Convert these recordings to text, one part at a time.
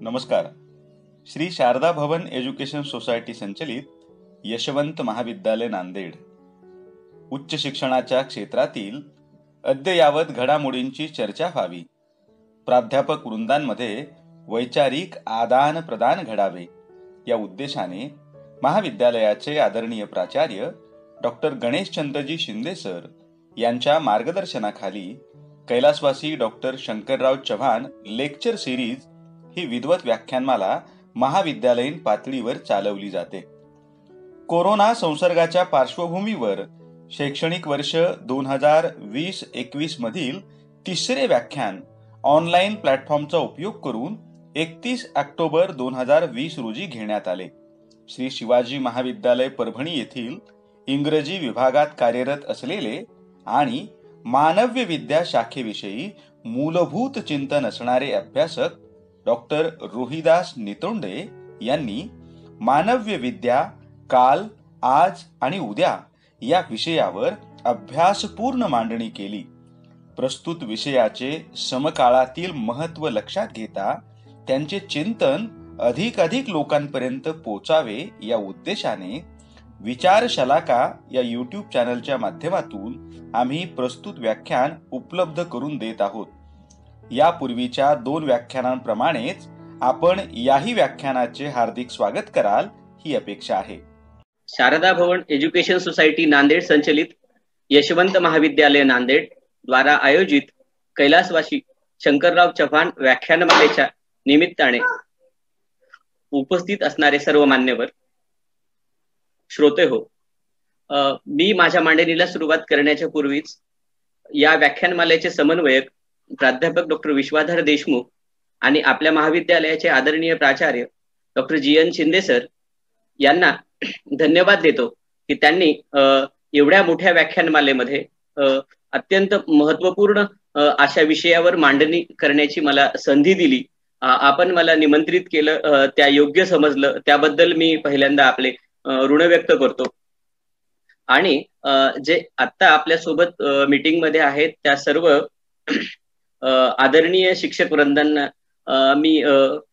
नमस्कार. श्री शारदा भवन education society संचलित यशवंत महाविद्यालय नांदेड उच्च शिक्षणाच्या क्षेत्रातील अद्ययावत घडामोडींची चर्चा व्हावी, प्राध्यापक वृंदांमध्ये वैचारिक आदान प्रदान घडावे या उद्देशाने महाविद्यालयाचे आदरणीय प्राचार्य डॉक्टर गणेशचंद्रजी शिंदे सर यांच्या मार्गदर्शनाखाली कैलासवासी doctor Shankarrao Chavan lecture series ही विद्वत व्याख्यानमाला महाविद्यालयीन पातळीवर चालवली जाते. कोरोना संसर्गाच्या पार्श्वभूमीवर शैक्षणिक वर्ष 2020-21 मधील तिसरे व्याख्यान ऑनलाईन प्लॅटफॉर्मचा उपयोग करून 31 ऑक्टोबर 2020 रोजी घेण्यात आले. श्री शिवाजी महाविद्यालय परभणी येथील इंग्रजी विभागात कार्यरत असलेले आणि मानव्य विद्या शाखेविषयी मूलभूत चिंतन असणारे अभ्यासक डॉक्टर रोहिदास नितोंडे यांनी मानव्य विद्या काल, आज आणि उद्या या विषयावर अभ्यासपूर्ण मांडणी केली. प्रस्तुत विषयाचे समकाळातील महत्त्व लक्षात घेता त्यांचे चिंतन अधिक लोकांपर्यंत पोचावे या उद्देशाने विचार शलाका या यूट्यूब चॅनलच्या माध्यमातून आम्ही प्रस्तुत व्याख्यान उपलब्ध करून देत आहोत. यापूर्वीच्या 2 व्याख्यानांप्रमाणेच आपण याही व्याख्यानाचे हार्दिक स्वागत कराल ही अपेक्षा आहे. शारदा भवन एज्युकेशन सोसायटी नांदेड संचलित यशवंत महाविद्यालय नांदेड द्वारा आयोजित कैलासवासी शंकरराव चव्हाण व्याख्यानमालेच्या निमित्ताने उपस्थित असणारे सर्व मान्यवर श्रोते हो, मी माझ्या मांडणीला सुरुवात करण्याच्या पूर्वीच या व्याख्यानमालेचे समन्वयक प्राध्यापक डॉक्टर विश्वाधर देशमुख आणि आपल्या महाविद्यालयाचे आदरणीय प्राचार्य डॉक्टर GN शिंदे सर यांना धन्यवाद देतो की त्यांनी एवढ्या मोठ्या व्याख्यानमालेमध्ये अत्यंत महत्वपूर्ण अशा विषयावर मांडणी करण्याची मला संधी दिली. आपण मला निमंत्रित केलं, त्या योग्य समजलं, त्याबद्दल मी पहिल्यांदा आपले ऋण व्यक्त करतो. आणि जे आत्ता आपल्या सोबत मीटिंग मध्ये आहेत त्या सर्व आदरणीय शिक्षक वृंदांना मी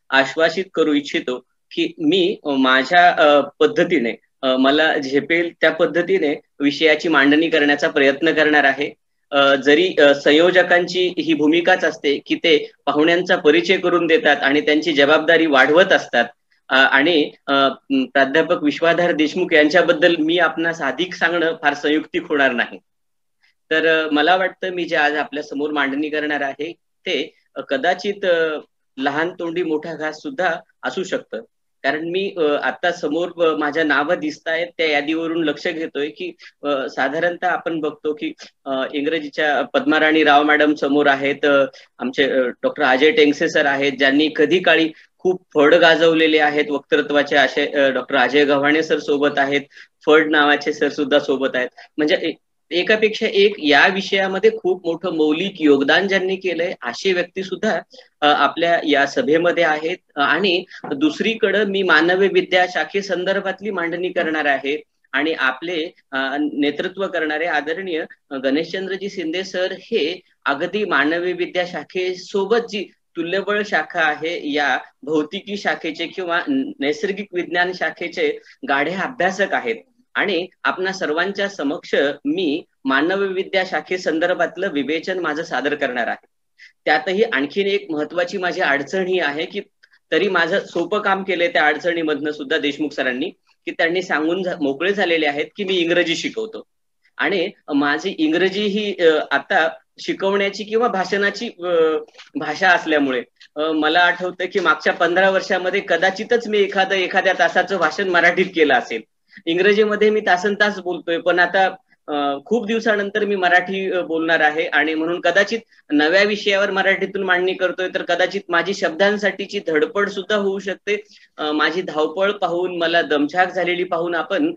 आश्वासित करू इच्छितो की मी माझ्या पद्धतीने मला झेपेल त्या पद्धतीने विषयाची मांडणी करण्याचा प्रयत्न करणार आहे. जरी संयोजकांची ही भूमिकाच असते की ते पाहुण्यांचा परिचय करून देतात आणि त्यांची जबाबदारी वाढवत असतात, आणि प्राध्यापक विश्वाधर देशमुख यांच्याबद्दल मी आपणास अधिक सांगणं फार संयुक्तिक होणार नाही. तर मला वाटतं मी जे आज आपल्या समोर मांडणी करणार आहे ते कदाचित लहान तोंडी मोठा घास सुद्धा असू शकतं. कारण मी आता समोर माझ्या नावं दिसतायत त्या यादीवरून लक्ष घेतोय की साधारणतः आपण बघतो की इंग्रजीच्या पद्माराणी राव मॅडम समोर आहेत, आमचे डॉक्टर अजय टेंगसे सर आहेत ज्यांनी कधी काळी खूप फड गाजवलेले आहेत वक्तृत्वाचे, असे डॉक्टर अजय गव्हाणे सर सोबत आहेत, फड नावाचे सर सुद्धा सोबत आहेत. म्हणजे एकापेक्षा एक या विषयामध्ये खूप मोठं मौलिक योगदान ज्यांनी केलंय अशी व्यक्ती सुद्धा आपल्या या सभेमध्ये आहेत. आणि दुसरीकडे मी मानवी विद्या शाखे संदर्भातली मांडणी करणार आहे आणि आपले नेतृत्व करणारे आदरणीय गणेशचंद्रजी शिंदे सर हे अगदी मानवी विद्या शाखेसोबत जी तुल्यबळ शाखा आहे या भौतिकी शाखेचे किंवा नैसर्गिक विज्ञान शाखेचे गाढे अभ्यासक आहेत. आणि आपणा सर्वांच्या समक्ष मी मानव विद्या शाखे संदर्भातलं विवेचन माझं सादर करणार आहे. त्यातही आणखीन एक महत्वाची माझी अडचण ही आहे की तरी माझं सोपं काम केलंय त्या अडचणीमधनं सुद्धा देशमुख सरांनी, की त्यांनी सांगून मोकळे झालेले आहेत की मी इंग्रजी शिकवतो आणि माझी इंग्रजी ही आता शिकवण्याची किंवा भाषणाची भाषा असल्यामुळे मला आठवतं की मागच्या 15 वर्षामध्ये कदाचितच मी एखाद्या तासाचं भाषण मराठीत केलं असेल. इंग्रजीमध्ये मी तासनतास बोलतोय, पण आता खूप दिवसानंतर मी मराठी बोलणार आहे आणि म्हणून कदाचित नव्या विषयावर मराठीतून मांडणी करतोय तर कदाचित माझी शब्दांसाठीची धडपड सुद्धा होऊ शकते. माझी धावपळ पाहून, मला दमछाक झालेली पाहून आपण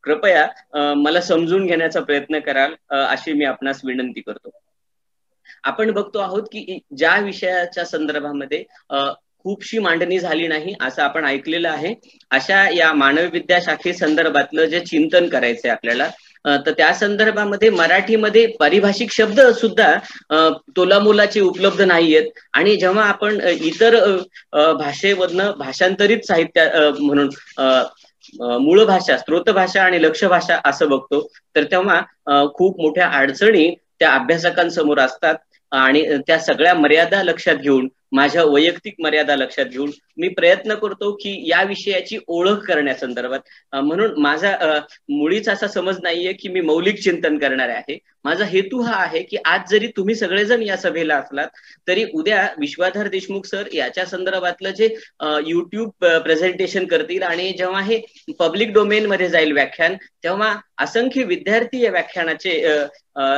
कृपया मला समजून घेण्याचा प्रयत्न कराल अशी मी आपणास विनंती करतो. आपण बघतो आहोत की ज्या विषयाच्या संदर्भामध्ये खूपशी मांडणी झाली नाही असं आपण ऐकलेलं आहे, अशा या मानव विद्या शाखे संदर्भातलं जे चिंतन करायचंय आपल्याला तर त्या संदर्भामध्ये मराठीमध्ये पारिभाषिक शब्द सुद्धा तोलामोलाचे उपलब्ध नाहीयेत. आणि जेव्हा आपण इतर भाषेमधनं भाषांतरित साहित्य म्हणून मूळ भाषा, स्त्रोत भाषा आणि लक्ष्य भाषा असं बघतो, तर तेव्हा खूप मोठ्या अडचणी त्या अभ्यासकांसमोर असतात. आणि त्या सगळ्या मर्यादा लक्षात घेऊन, माझ्या वैयक्तिक मर्यादा लक्षात घेऊन मी प्रयत्न करतो की या विषयाची ओळख करण्यासंदर्भात. म्हणून माझा मुळीच असा समज नाहीये की मी मौलिक चिंतन करणार आहे. माझा हेतू हा आहे की आज जरी तुम्ही सगळेजण या सभेला असलात तरी उद्या विश्वाधार देशमुख सर याच्या संदर्भातलं जे युट्यूब प्रेझेंटेशन करतील आणि जेव्हा हे पब्लिक डोमेन मध्ये जाईल व्याख्यान, तेव्हा असंख्य विद्यार्थी या व्याख्यानाचे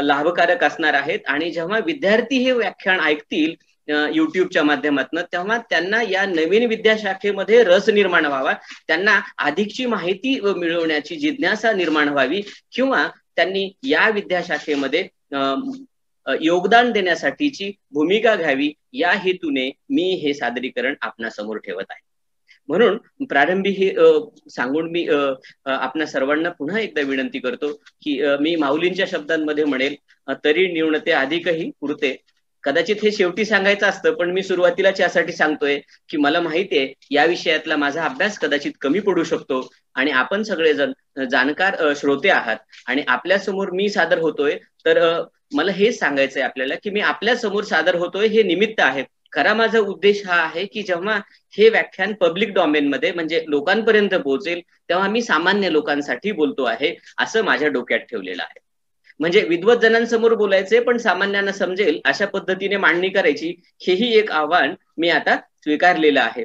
लाभकारक असणार आहेत. आणि जेव्हा विद्यार्थी हे व्याख्यान ऐकतील युट्यूबच्या माध्यमातून, तेव्हा त्यांना या नवीन विद्याशाखेमध्ये रस निर्माण व्हावा, त्यांना अधिकची माहिती मिळवण्याची जिज्ञासा निर्माण व्हावी, किंवा त्यांनी या विद्याशाखेमध्ये योगदान देण्यासाठीची भूमिका घ्यावी, या हेतूने मी हे सादरीकरण आपणासमोर ठेवत आहे. म्हणून प्रारंभी हे सांगून मी आपणा सर्वांना पुन्हा एकदा विनंती करतो की मी माऊलींच्या शब्दांमध्ये म्हणेल, तरी न्यूनते अधिकही पुरते. कदाचित हे शेवटी सांगायचं असतं, पण मी सुरुवातीलाच यासाठी सांगतोय की मला माहिती आहे या विषयातला माझा अभ्यास कदाचित कमी पडू शकतो आणि आपण सगळेजण जाणकार श्रोते आहात आणि आपल्या समोर मी सादर होतोय, तर मला हेच सांगायचंय आपल्याला की मी आपल्या समोर सादर होतोय हे निमित्त आहे. खरा माझा उद्देश हा आहे की जेव्हा हे व्याख्यान पब्लिक डोमेन मध्ये म्हणजे लोकांपर्यंत पोहोचेल, तेव्हा मी सामान्य लोकांसाठी बोलतो आहे असं माझ्या डोक्यात ठेवलेलं आहे. म्हणजे विद्वत जणांसमोर बोलायचे पण सामान्यांना समजेल अशा पद्धतीने मांडणी करायची, हेही एक आव्हान मी आता स्वीकारलेलं आहे.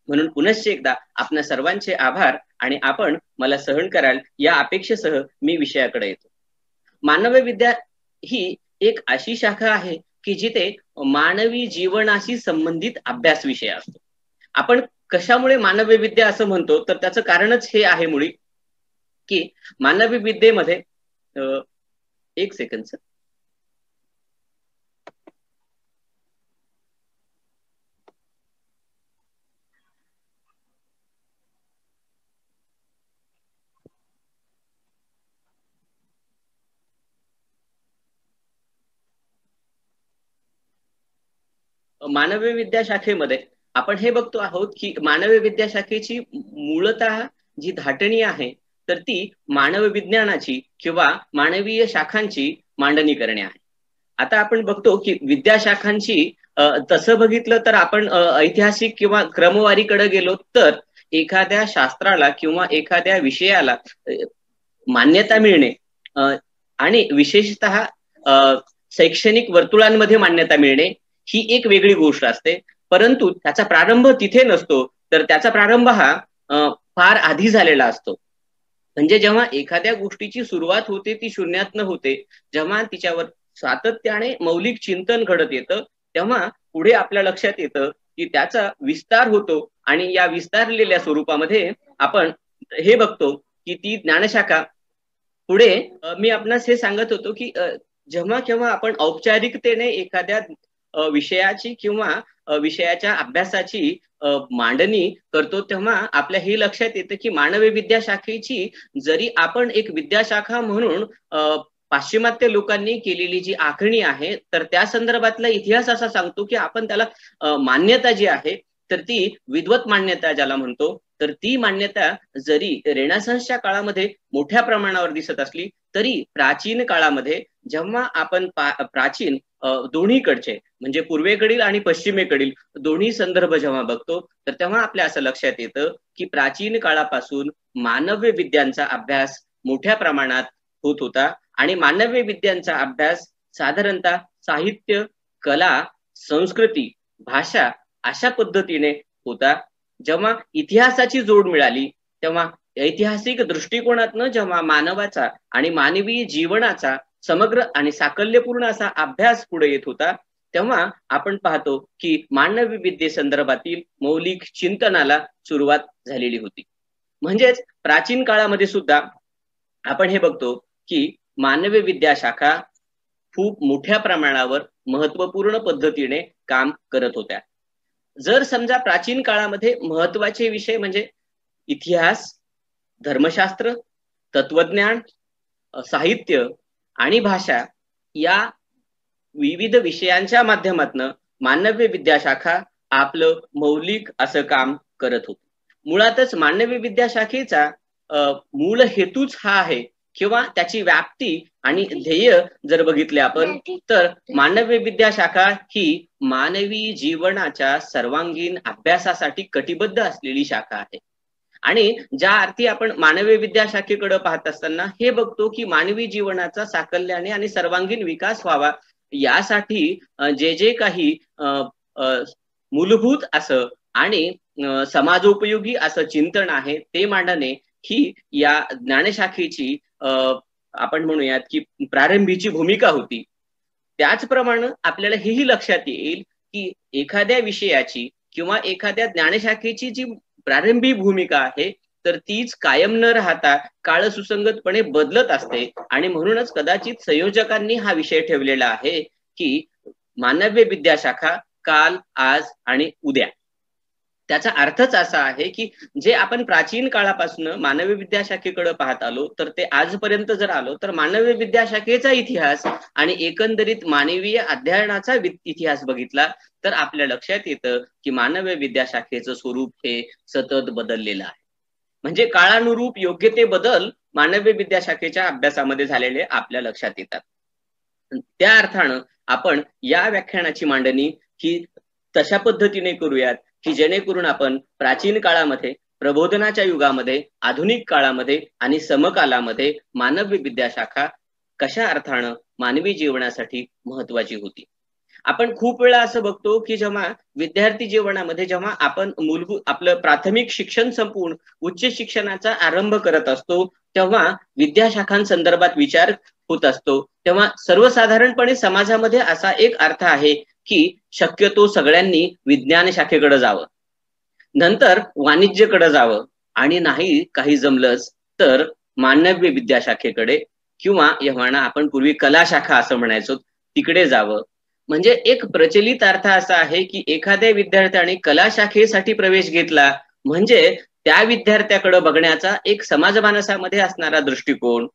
म्हणून पुनश्च एकदा आपल्या सर्वांचे आभार आणि आपण मला सहन कराल या अपेक्षेसह मी विषयाकडे येतो. मानव विद्या ही एक अशी शाखा आहे की जिथे मानवी जीवनाशी संबंधित अभ्यास विषय असतो. आपण कशामुळे मानवी विद्या असं म्हणतो, तर त्याचं कारणच हे आहे मुळी की मानवी विद्येमध्ये एक सेकंड सर. मानवी विद्याशाखेमध्ये आपण हे बघतो आहोत की मानवी विद्याशाखेची मूळतः जी धाटणी आहे तर ती मानव विज्ञानाची किंवा मानवीय शाखांची मांडणी करणे आहे. आता आपण बघतो की विद्याशाखांची तसं बघितलं तर आपण ऐतिहासिक किंवा क्रमवारीकडे गेलो तर एखाद्या शास्त्राला किंवा एखाद्या विषयाला मान्यता मिळणे आणि विशेषतः शैक्षणिक वर्तुळांमध्ये मान्यता मिळणे ही एक वेगळी गोष्ट असते. परंतु त्याचा प्रारंभ तिथे नसतो, तर त्याचा प्रारंभ हा फार आधी झालेला असतो. म्हणजे जेव्हा एखाद्या गोष्टीची सुरुवात होते ती शून्यातनं होते, जेव्हा तिच्यावर सातत्याने मौलिक चिंतन घडत येतं, तेव्हा पुढे आपल्या लक्षात येतं की त्याचा विस्तार होतो आणि या विस्तारलेल्या स्वरूपामध्ये आपण हे बघतो की ती ज्ञानशाखा पुढे मी आपणास हे सांगत होतो की जेव्हा केव्हा आपण औपचारिकतेने एखाद्या विषयाची किंवा विषयाच्या अभ्यासाची मांडणी करतो, तेव्हा आपल्या हे लक्षात येतं की मानवी विद्याशाखेची जरी आपण एक विद्याशाखा म्हणून पाश्चिमात्य लोकांनी केलेली जी आखणी आहे, तर त्या संदर्भातला इतिहास असा सांगतो की आपण त्याला मान्यता जी आहे तर ती विद्वत मान्यता ज्याला म्हणतो, तर ती मान्यता जरी रेनेसान्सच्या काळामध्ये मोठ्या प्रमाणावर दिसत असली तरी प्राचीन काळामध्ये जेव्हा आपण प्राचीन दोन्हीकडचे म्हणजे पूर्वेकडील आणि पश्चिमेकडील दोन्ही संदर्भ जेव्हा बघतो, तर तेव्हा आपल्या असं लक्षात येतं की प्राचीन काळापासून मानव्य विद्यांचा अभ्यास मोठ्या प्रमाणात होत होता आणि मानव्य विद्यांचा अभ्यास साधारणतः साहित्य, कला, संस्कृती, भाषा अशा पद्धतीने होता. जेव्हा इतिहासाची जोड मिळाली तेव्हा ऐतिहासिक दृष्टिकोनातनं जेव्हा मानवाचा आणि मानवी जीवनाचा समग्र आणि साकल्यपूर्ण असा अभ्यास पुढे येत होता, तेव्हा आपण पाहतो की मानवी विद्ये संदर्भातील मौलिक चिंतनाला सुरुवात झालेली होती. म्हणजेच प्राचीन काळामध्ये सुद्धा आपण हे बघतो की मानवी विद्याशाखा खूप मोठ्या प्रमाणावर महत्वपूर्ण पद्धतीने काम करत होत्या. जर समजा प्राचीन काळामध्ये महत्वाचे विषय म्हणजे इतिहास, धर्मशास्त्र, तत्वज्ञान, साहित्य आणि भाषा या विविध विषयांच्या माध्यमातून मानव्य विद्याशाखा आपलं मौलिक असं काम करत होती. मुळातच मानवी विद्याशाखेचा मूळ हेतूच हा आहे किंवा त्याची व्याप्ती आणि ध्येय जर बघितले आपण तर मानवी विद्याशाखा ही मानवी जीवनाच्या सर्वांगीण अभ्यासासाठी कटिबद्ध असलेली शाखा आहे. आणि ज्या अर्थी आपण मानवी विद्याशाखेकडे पाहत असताना हे बघतो की मानवी जीवनाचा साकल्याने आणि सर्वांगीण विकास व्हावा यासाठी जे जे काही मूलभूत असं आणि समाजोपयोगी असं चिंतन आहे ते मांडणे ही या ज्ञानशाखेची आपण म्हणूयात की प्रारंभीची भूमिका होती. त्याचप्रमाणे आपल्याला हेही लक्षात येईल की एखाद्या विषयाची किंवा एखाद्या ज्ञानशाखेची जी प्रारंभी भूमिका आहे तर तीच कायम न राहता काळ सुसंगतपणे बदलत असते. आणि म्हणूनच कदाचित संयोजकांनी हा विषय ठेवलेला आहे की मानव्य विद्याशाखा काल, आज आणि उद्या. त्याचा अर्थच असा आहे की जे आपण प्राचीन काळापासून मानवी विद्याशाखेकडे पाहत आलो तर ते आजपर्यंत जर आलो तर मानवी विद्याशाखेचा इतिहास आणि एकंदरीत मानवीय अध्ययनाचा इतिहास बघितला तर आपल्या लक्षात येतं की मानवी विद्याशाखेचं स्वरूप हे सतत बदललेलं आहे. म्हणजे काळानुरूप योग्य ते बदल मानवी विद्याशाखेच्या अभ्यासामध्ये झालेले आपल्या लक्षात येतात. त्या अर्थानं आपण या व्याख्यानाची मांडणी ही तशा पद्धतीने करूयात की जेणेकरून आपण प्राचीन काळामध्ये, प्रबोधनाच्या युगामध्ये, आधुनिक काळामध्ये आणि समकालामध्ये मानवी विद्याशाखा कशा अर्थानं मानवी जीवनासाठी महत्वाची होती. आपण खूप वेळा असं बघतो की जेव्हा विद्यार्थी जीवनामध्ये जेव्हा आपण मूलभूत आपलं प्राथमिक शिक्षण संपवून उच्च शिक्षणाचा आरंभ करत असतो तेव्हा विद्याशाखांसंदर्भात विचार होत असतो तेव्हा सर्वसाधारणपणे समाजामध्ये असा एक अर्थ आहे की शक्यतो सगळ्यांनी विज्ञान शाखेकडे जावं, नंतर वाणिज्यकडे जावं आणि नाही काही जमलंच तर मानव्य विद्याशाखेकडे किंवा यव्हाना आपण पूर्वी कला शाखा असं म्हणायचो तिकडे जावं. म्हणजे एक प्रचलित अर्थ असा आहे की एखाद्या विद्यार्थ्याने कला शाखेसाठी प्रवेश घेतला म्हणजे त्या विद्यार्थ्याकडे बघण्याचा एक समाज मानसामध्ये असणारा दृष्टिकोन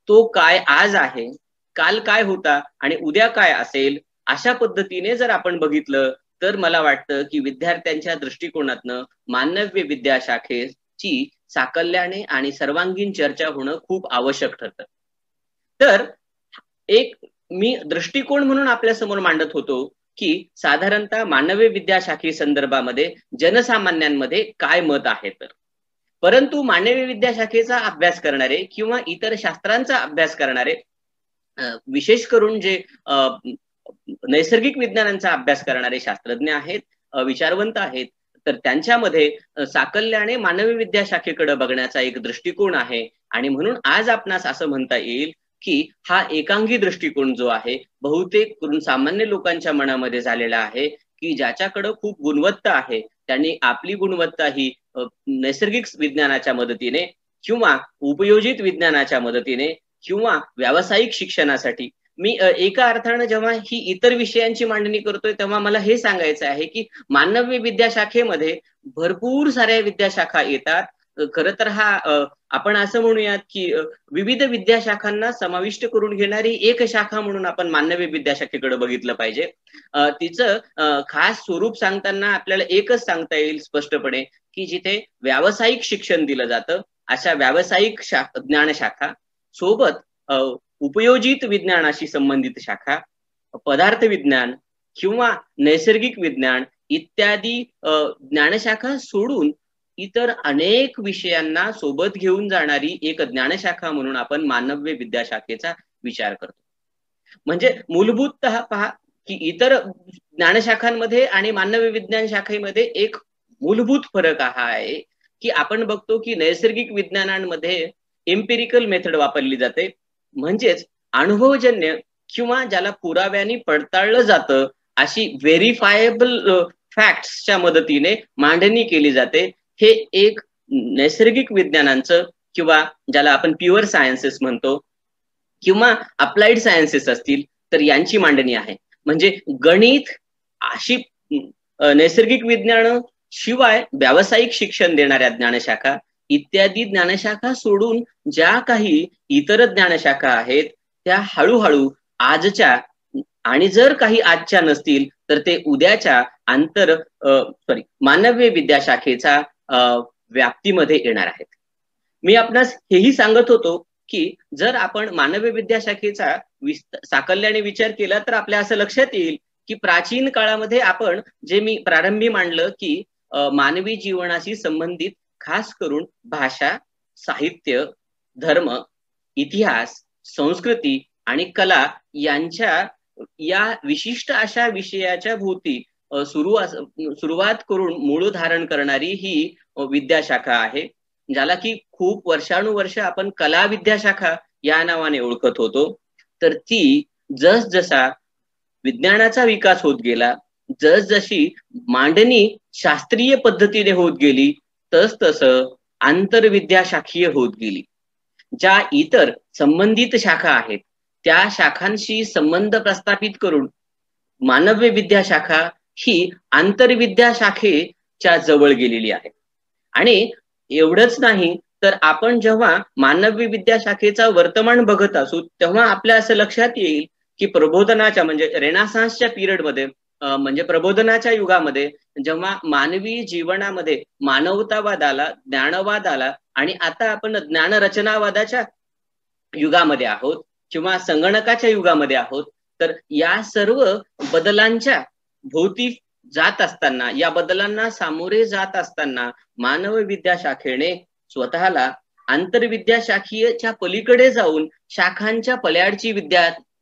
तो काय आज आहे, काल काय होता आणि उद्या काय असेल अशा पद्धतीने जर आपण बघितलं तर मला वाटतं की विद्यार्थ्यांच्या दृष्टिकोनातनं मानव्य विद्याशाखेची साकल्याने आणि सर्वांगीण चर्चा होणं खूप आवश्यक ठरतं. तर एक मी दृष्टिकोन म्हणून आपल्या समोर मांडत होतो की साधारणतः मानवी विद्याशाखे संदर्भामध्ये जनसामान्यांमध्ये काय मत आहे तर, परंतु मानवी विद्याशाखेचा अभ्यास करणारे किंवा इतर शास्त्रांचा अभ्यास करणारे विशेष करून जे नैसर्गिक विज्ञानांचा अभ्यास करणारे शास्त्रज्ञ आहेत, विचारवंत आहेत, तर त्यांच्यामध्ये साकल्याने मानवी विद्याशाखेकडे बघण्याचा एक दृष्टिकोन आहे. आणि म्हणून आज आपणास असं म्हणता येईल की हा एकांगी दृष्टिकोन जो आहे बहुतेक करून सामान्य लोकांच्या मनामध्ये झालेला आहे की ज्याच्याकडे खूप गुणवत्ता आहे त्यांनी आपली गुणवत्ता ही नैसर्गिक विज्ञानाच्या मदतीने किंवा उपयोजित विज्ञानाच्या मदतीने किंवा व्यावसायिक शिक्षणासाठी, मी एका अर्थानं जेव्हा ही इतर विषयांची मांडणी करतोय तेव्हा मला हे सांगायचं आहे की मानवी विद्याशाखेमध्ये भरपूर साऱ्या विद्याशाखा येतात. खरं तर हा आपण असं म्हणूयात की विविध विद्याशाखांना समाविष्ट करून घेणारी एक शाखा म्हणून आपण मानवी विद्याशाखेकडे बघितलं पाहिजे. तिचं खास स्वरूप सांगताना आपल्याला एकच सांगता येईल स्पष्टपणे की जिथे व्यावसायिक शिक्षण दिलं जातं अशा व्यावसायिक ज्ञानशाखा सोबत उपयोजित विज्ञानाशी संबंधित शाखा, पदार्थ विज्ञान किंवा नैसर्गिक विज्ञान इत्यादी ज्ञानशाखा सोडून इतर अनेक विषयांना सोबत घेऊन जाणारी एक ज्ञानशाखा म्हणून आपण मानव्य विद्याशाखेचा विचार करतो. म्हणजे मूलभूततः पहा की इतर ज्ञानशाखांमध्ये आणि मानवी विज्ञान शाखेमध्ये एक मूलभूत फरक हा आहे की आपण बघतो की नैसर्गिक विज्ञानांमध्ये एम्पिरिकल मेथड वापरली जाते, म्हणजेच अनुभवजन्य किंवा ज्याला पुराव्याने पडताळलं जातं अशी व्हेरिफायबल फॅक्ट्सच्या मदतीने मांडणी केली जाते. हे एक नैसर्गिक विज्ञानांचं किंवा ज्याला आपण प्युअर सायन्सेस म्हणतो किंवा अप्लाइड सायन्सेस असतील तर यांची मांडणी आहे. म्हणजे गणित अशी नैसर्गिक विज्ञान शिवाय व्यावसायिक शिक्षण देणाऱ्या ज्ञानशाखा इत्यादी ज्ञानशाखा सोडून ज्या काही इतर ज्ञानशाखा आहेत त्या हळूहळू आजच्या, आणि जर काही आजच्या नसतील तर ते उद्याच्या मानवीय विद्याशाखेचा व्याप्तीमध्ये येणार आहेत. मी आपणास हेही सांगत होतो की जर आपण मानवीय विद्याशाखेचा साकल्याने विचार केला तर आपल्या असं लक्षात येईल की प्राचीन काळामध्ये आपण, जे मी प्रारंभी मांडलं की मानवी जीवनाशी संबंधित खास करून भाषा, साहित्य, धर्म, इतिहास, संस्कृती आणि कला यांच्या या विशिष्ट अशा विषयाच्या भोवती सुरुवात करून मूळ धारण करणारी ही विद्याशाखा आहे, ज्याला की खूप वर्षानुवर्ष आपण कला विद्याशाखा या नावाने ओळखत होतो. तर ती जसजसा विज्ञानाचा विकास होत गेला, जसजशी मांडणी शास्त्रीय पद्धतीने होत गेली, तस आंतरविद्याशाखीय होत गेली. ज्या इतर संबंधित शाखा आहेत त्या शाखांशी संबंध प्रस्थापित करून मानवीय विद्याशाखा ही आंतरविद्याशाखेच्या जवळ गेलेली आहे. आणि एवढंच नाही तर आपण जेव्हा मानवी विद्याशाखेचा वर्तमान बघत असू तेव्हा आपल्या असं लक्षात येईल की प्रबोधनाच्या म्हणजे रेनासान्सच्या पिरियडमध्ये, म्हणजे प्रबोधनाच्या युगामध्ये, जेव्हा मानवी जीवनामध्ये मानवतावाद आला, ज्ञानवाद आला, आणि आता आपण ज्ञानरचनावादाच्या युगामध्ये आहोत किंवा संगणकाच्या युगामध्ये आहोत, तर या सर्व बदलांच्या भोवती जात असताना, या बदलांना सामोरे जात असताना मानव विद्याशाखेने स्वतःला आंतरविद्याशाखीयच्या पलीकडे जाऊन शाखांच्या पल्याडची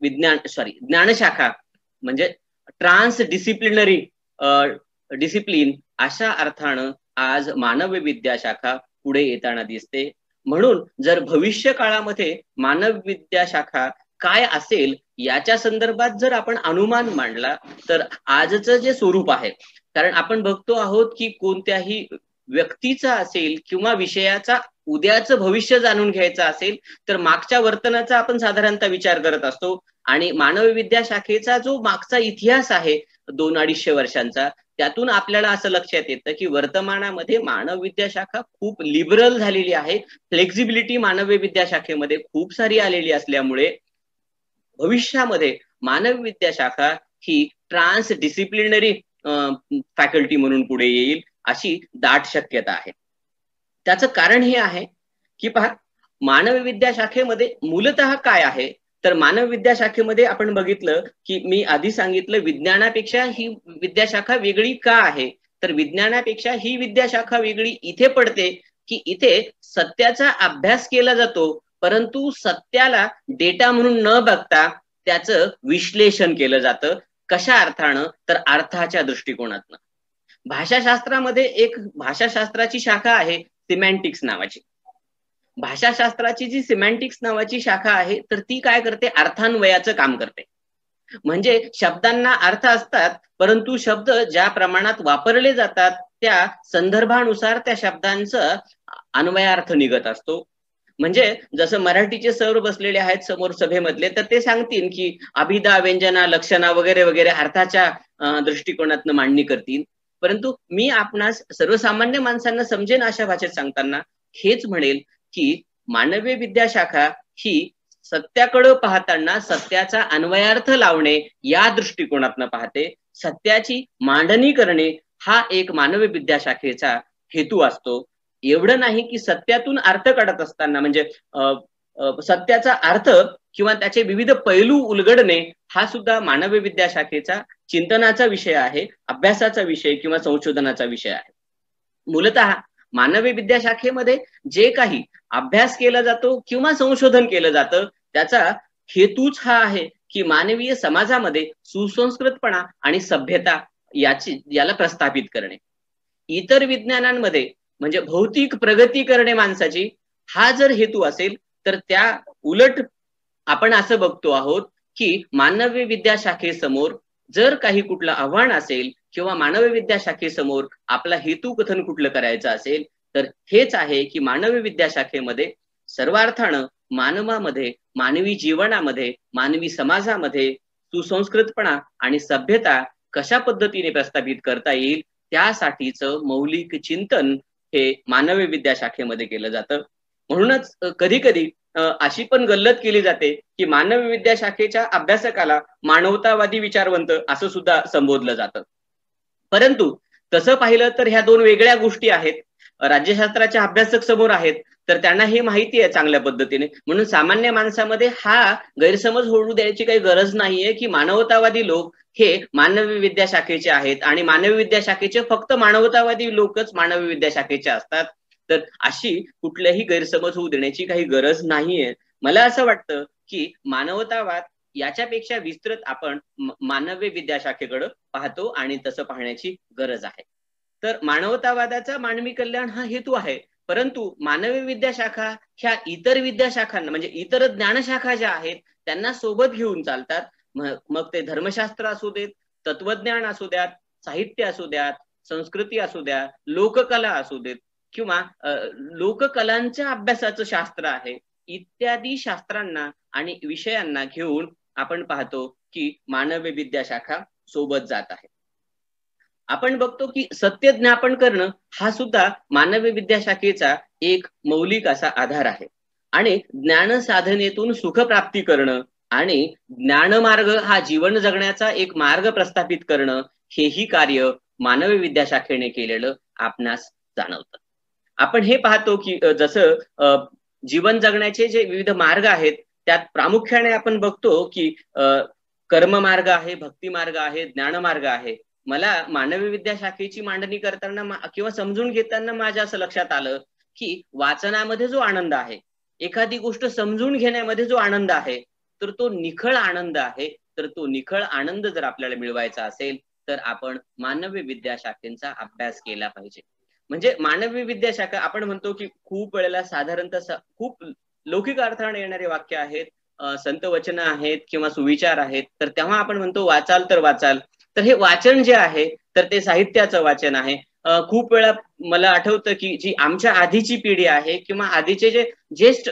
ज्ञानशाखा म्हणजे ट्रान्स डिसिप्लिनरी डिसिप्लिन अशा अर्थानं आज मानव विद्याशाखा पुढे येताना दिसते. म्हणून जर भविष्य काळामध्ये मानव विद्याशाखा काय असेल याच्या संदर्भात जर आपण अनुमान मांडला तर आजचं जे स्वरूप आहे, कारण आपण बघतो आहोत की कोणत्याही व्यक्तीचा असेल किंवा विषयाचा उद्याचं भविष्य जाणून घ्यायचं असेल तर मागच्या वर्तनाचा आपण साधारणतः विचार करत असतो. आणि मानव विद्याशाखेचा जो मागचा इतिहास आहे 200-250 वर्षांचा, त्यातून आपल्याला असं लक्षात येतं की वर्तमानामध्ये मानव विद्याशाखा खूप लिबरल झालेली आहे. फ्लेक्झिबिलिटी मानवीय विद्याशाखेमध्ये खूप सारी आलेली असल्यामुळे भविष्यामध्ये मानव विद्याशाखा ही ट्रान्स डिसिप्लिनरी फॅकल्टी म्हणून पुढे येईल अशी दाट शक्यता आहे. त्याचं कारण हे आहे की पहा, मानव विद्याशाखेमध्ये मूलतः काय आहे तर मानव विद्याशाखेमध्ये आपण बघितलं की मी आधी सांगितलं विज्ञानापेक्षा ही विद्याशाखा वेगळी का आहे, तर विज्ञानापेक्षा ही विद्याशाखा वेगळी इथे पडते की इथे सत्याचा अभ्यास केला जातो, परंतु सत्याला डेटा म्हणून न बघता त्याचं विश्लेषण केलं जातं. कशा अर्थानं तर अर्थाच्या दृष्टिकोनातनं. भाषाशास्त्रामध्ये एक भाषाशास्त्राची शाखा आहे सिमॅन्टिक्स नावाची. भाषाशास्त्राची जी सिमॅन्टिक्स नावाची शाखा आहे तर ती काय करते, अर्थान्वयाचं काम करते. म्हणजे शब्दांना अर्थ असतात परंतु शब्द ज्या प्रमाणात वापरले जातात त्या संदर्भानुसार त्या शब्दांचं अन्वयार्थ निघत असतो. म्हणजे जसं मराठीचे सर बसलेले आहेत समोर सभेमधले तर ते सांगतील की अभिधा, व्यंजना, लक्षणा वगैरे वगैरे अर्थाच्या दृष्टिकोनातून मांडणी करतील, परंतु मी आपणास सर्वसामान्य माणसांना समजेन अशा भाषेत सांगताना हेच म्हणेल की मानवीय विद्याशाखा ही सत्याकडे पाहताना सत्याचा अन्वयार्थ लावणे या दृष्टिकोनातून पाहते. सत्याची मांडणी करणे हा एक मानवीय विद्याशाखेचा हेतू असतो. एवढं नाही की सत्यातून अर्थ काढत असताना म्हणजे सत्याचा अर्थ किंवा त्याचे विविध पैलू उलगडणे हा सुद्धा मानवीय विद्याशाखेचा चिंतनाचा विषय आहे, अभ्यासाचा विषय किंवा संशोधनाचा विषय आहे. मूलतः मानवीय विद्याशाखेमध्ये जे काही अभ्यास केला जातो किंवा संशोधन केलं जातं त्याचा हेतूच हा आहे की मानवीय समाजामध्ये सुसंस्कृतपणा आणि सभ्यता याला प्रस्थापित करणे. इतर विज्ञानांमध्ये म्हणजे भौतिक प्रगती करणे माणसाची, हा जर हेतू असेल तर त्या उलट आपण असं बघतो आहोत की मानवीय विद्याशाखेसमोर जर काही कुठलं आव्हान असेल किंवा मानवीय विद्याशाखेसमोर आपला हेतू कथन कुठलं करायचं असेल तर हेच आहे की मानवीय विद्याशाखेमध्ये सर्वार्थानं मानवामध्ये, मानवी जीवनामध्ये, मानवी समाजामध्ये सुसंस्कृतपणा आणि सभ्यता कशा पद्धतीने प्रस्थापित करता येईल त्यासाठीचं मौलिक चिंतन हे मानवी विद्या शाखेमध्ये केलं जातं. म्हणूनच कधी कधी अशी पण गल्लत केली जाते की मानवी विद्या शाखेच्या अभ्यासकाला मानवतावादी विचारवंत असं सुद्धा संबोधलं जातं. परंतु तसं पाहिलं तर ह्या दोन वेगळ्या गोष्टी आहेत. राज्यशास्त्राचे अभ्यासक समोर आहेत तर त्यांना हे माहिती आहे चांगल्या पद्धतीने, म्हणून सामान्य माणसामध्ये हा गैरसमज होऊ द्यायची काही गरज नाहीये की मानवतावादी लोक हे मानवी विद्या शाखेचे आहेत आणि मानवी विद्या शाखेचे फक्त मानवतावादी लोकच मानवी विद्या शाखेचे असतात. तर अशी कुठल्याही गैरसमज होऊ देण्याची काही गरज नाहीये. मला असं वाटतं की मानवतावाद याच्यापेक्षा विस्तृत आपण मानवी विद्या शाखेकडे पाहतो आणि तसं पाहण्याची गरज आहे. तर मानवतावादाचा मानवी कल्याण हा हेतू आहे, परंतु मानवी विद्या शाखा ह्या इतर विद्याशाखांना म्हणजे इतर ज्ञानशाखा ज्या आहेत त्यांना सोबत घेऊन चालतात. मग ते धर्मशास्त्र असू देत, तत्वज्ञान असू द्यात, साहित्य असू द्यात, संस्कृती असू द्या, लोककला असू देत किंवा लोककलांच्या अभ्यासाचं शास्त्र आहे, इत्यादी शास्त्रांना आणि विषयांना घेऊन आपण पाहतो की मानवी विद्या शाखा सोबत जात आहे. आपण बघतो की सत्य ज्ञापन करणं हा सुद्धा मानवी विद्या शाखेचा एक मौलिक असा आधार आहे आणि ज्ञान साधनेतून सुखप्राप्ती करणं आणि ज्ञानमार्ग हा जीवन जगण्याचा एक मार्ग प्रस्थापित करणं हेही कार्य मानवी विद्या शाखेने केलेलं आपणास जाणवतं. आपण हे पाहतो की जसं जीवन जगण्याचे जे विविध मार्ग आहेत त्यात प्रामुख्याने आपण बघतो की कर्ममार्ग आहे, भक्ती मार्ग आहे, ज्ञानमार्ग आहे. मला मानवी विद्या शाखेची मांडणी करताना किंवा समजून घेताना माझ्या असं लक्षात आलं की वाचनामध्ये जो आनंद आहे, एखादी गोष्ट समजून घेण्यामध्ये जो आनंद आहे, तर तो निखळ आनंद आहे. तर तो निखळ आनंद जर आपल्याला मिळवायचा असेल तर आपण मानवी विद्या शाखेचा अभ्यास केला पाहिजे. म्हणजे मानवी विद्या शाखा आपण म्हणतो की खूप वेळेला साधारणतः खूप लौकिक अर्थाने येणारे वाक्य आहेत, संत वचन आहेत किंवा सुविचार आहेत, तर तेव्हा आपण म्हणतो वाचाल तर वाचाल. तर हे वाचन जे आहे तर ते साहित्याचं वाचन आहे. खूप वेळा मला आठवतं की जी आमच्या आधीची पिढी आहे किंवा आधीचे जे ज्येष्ठ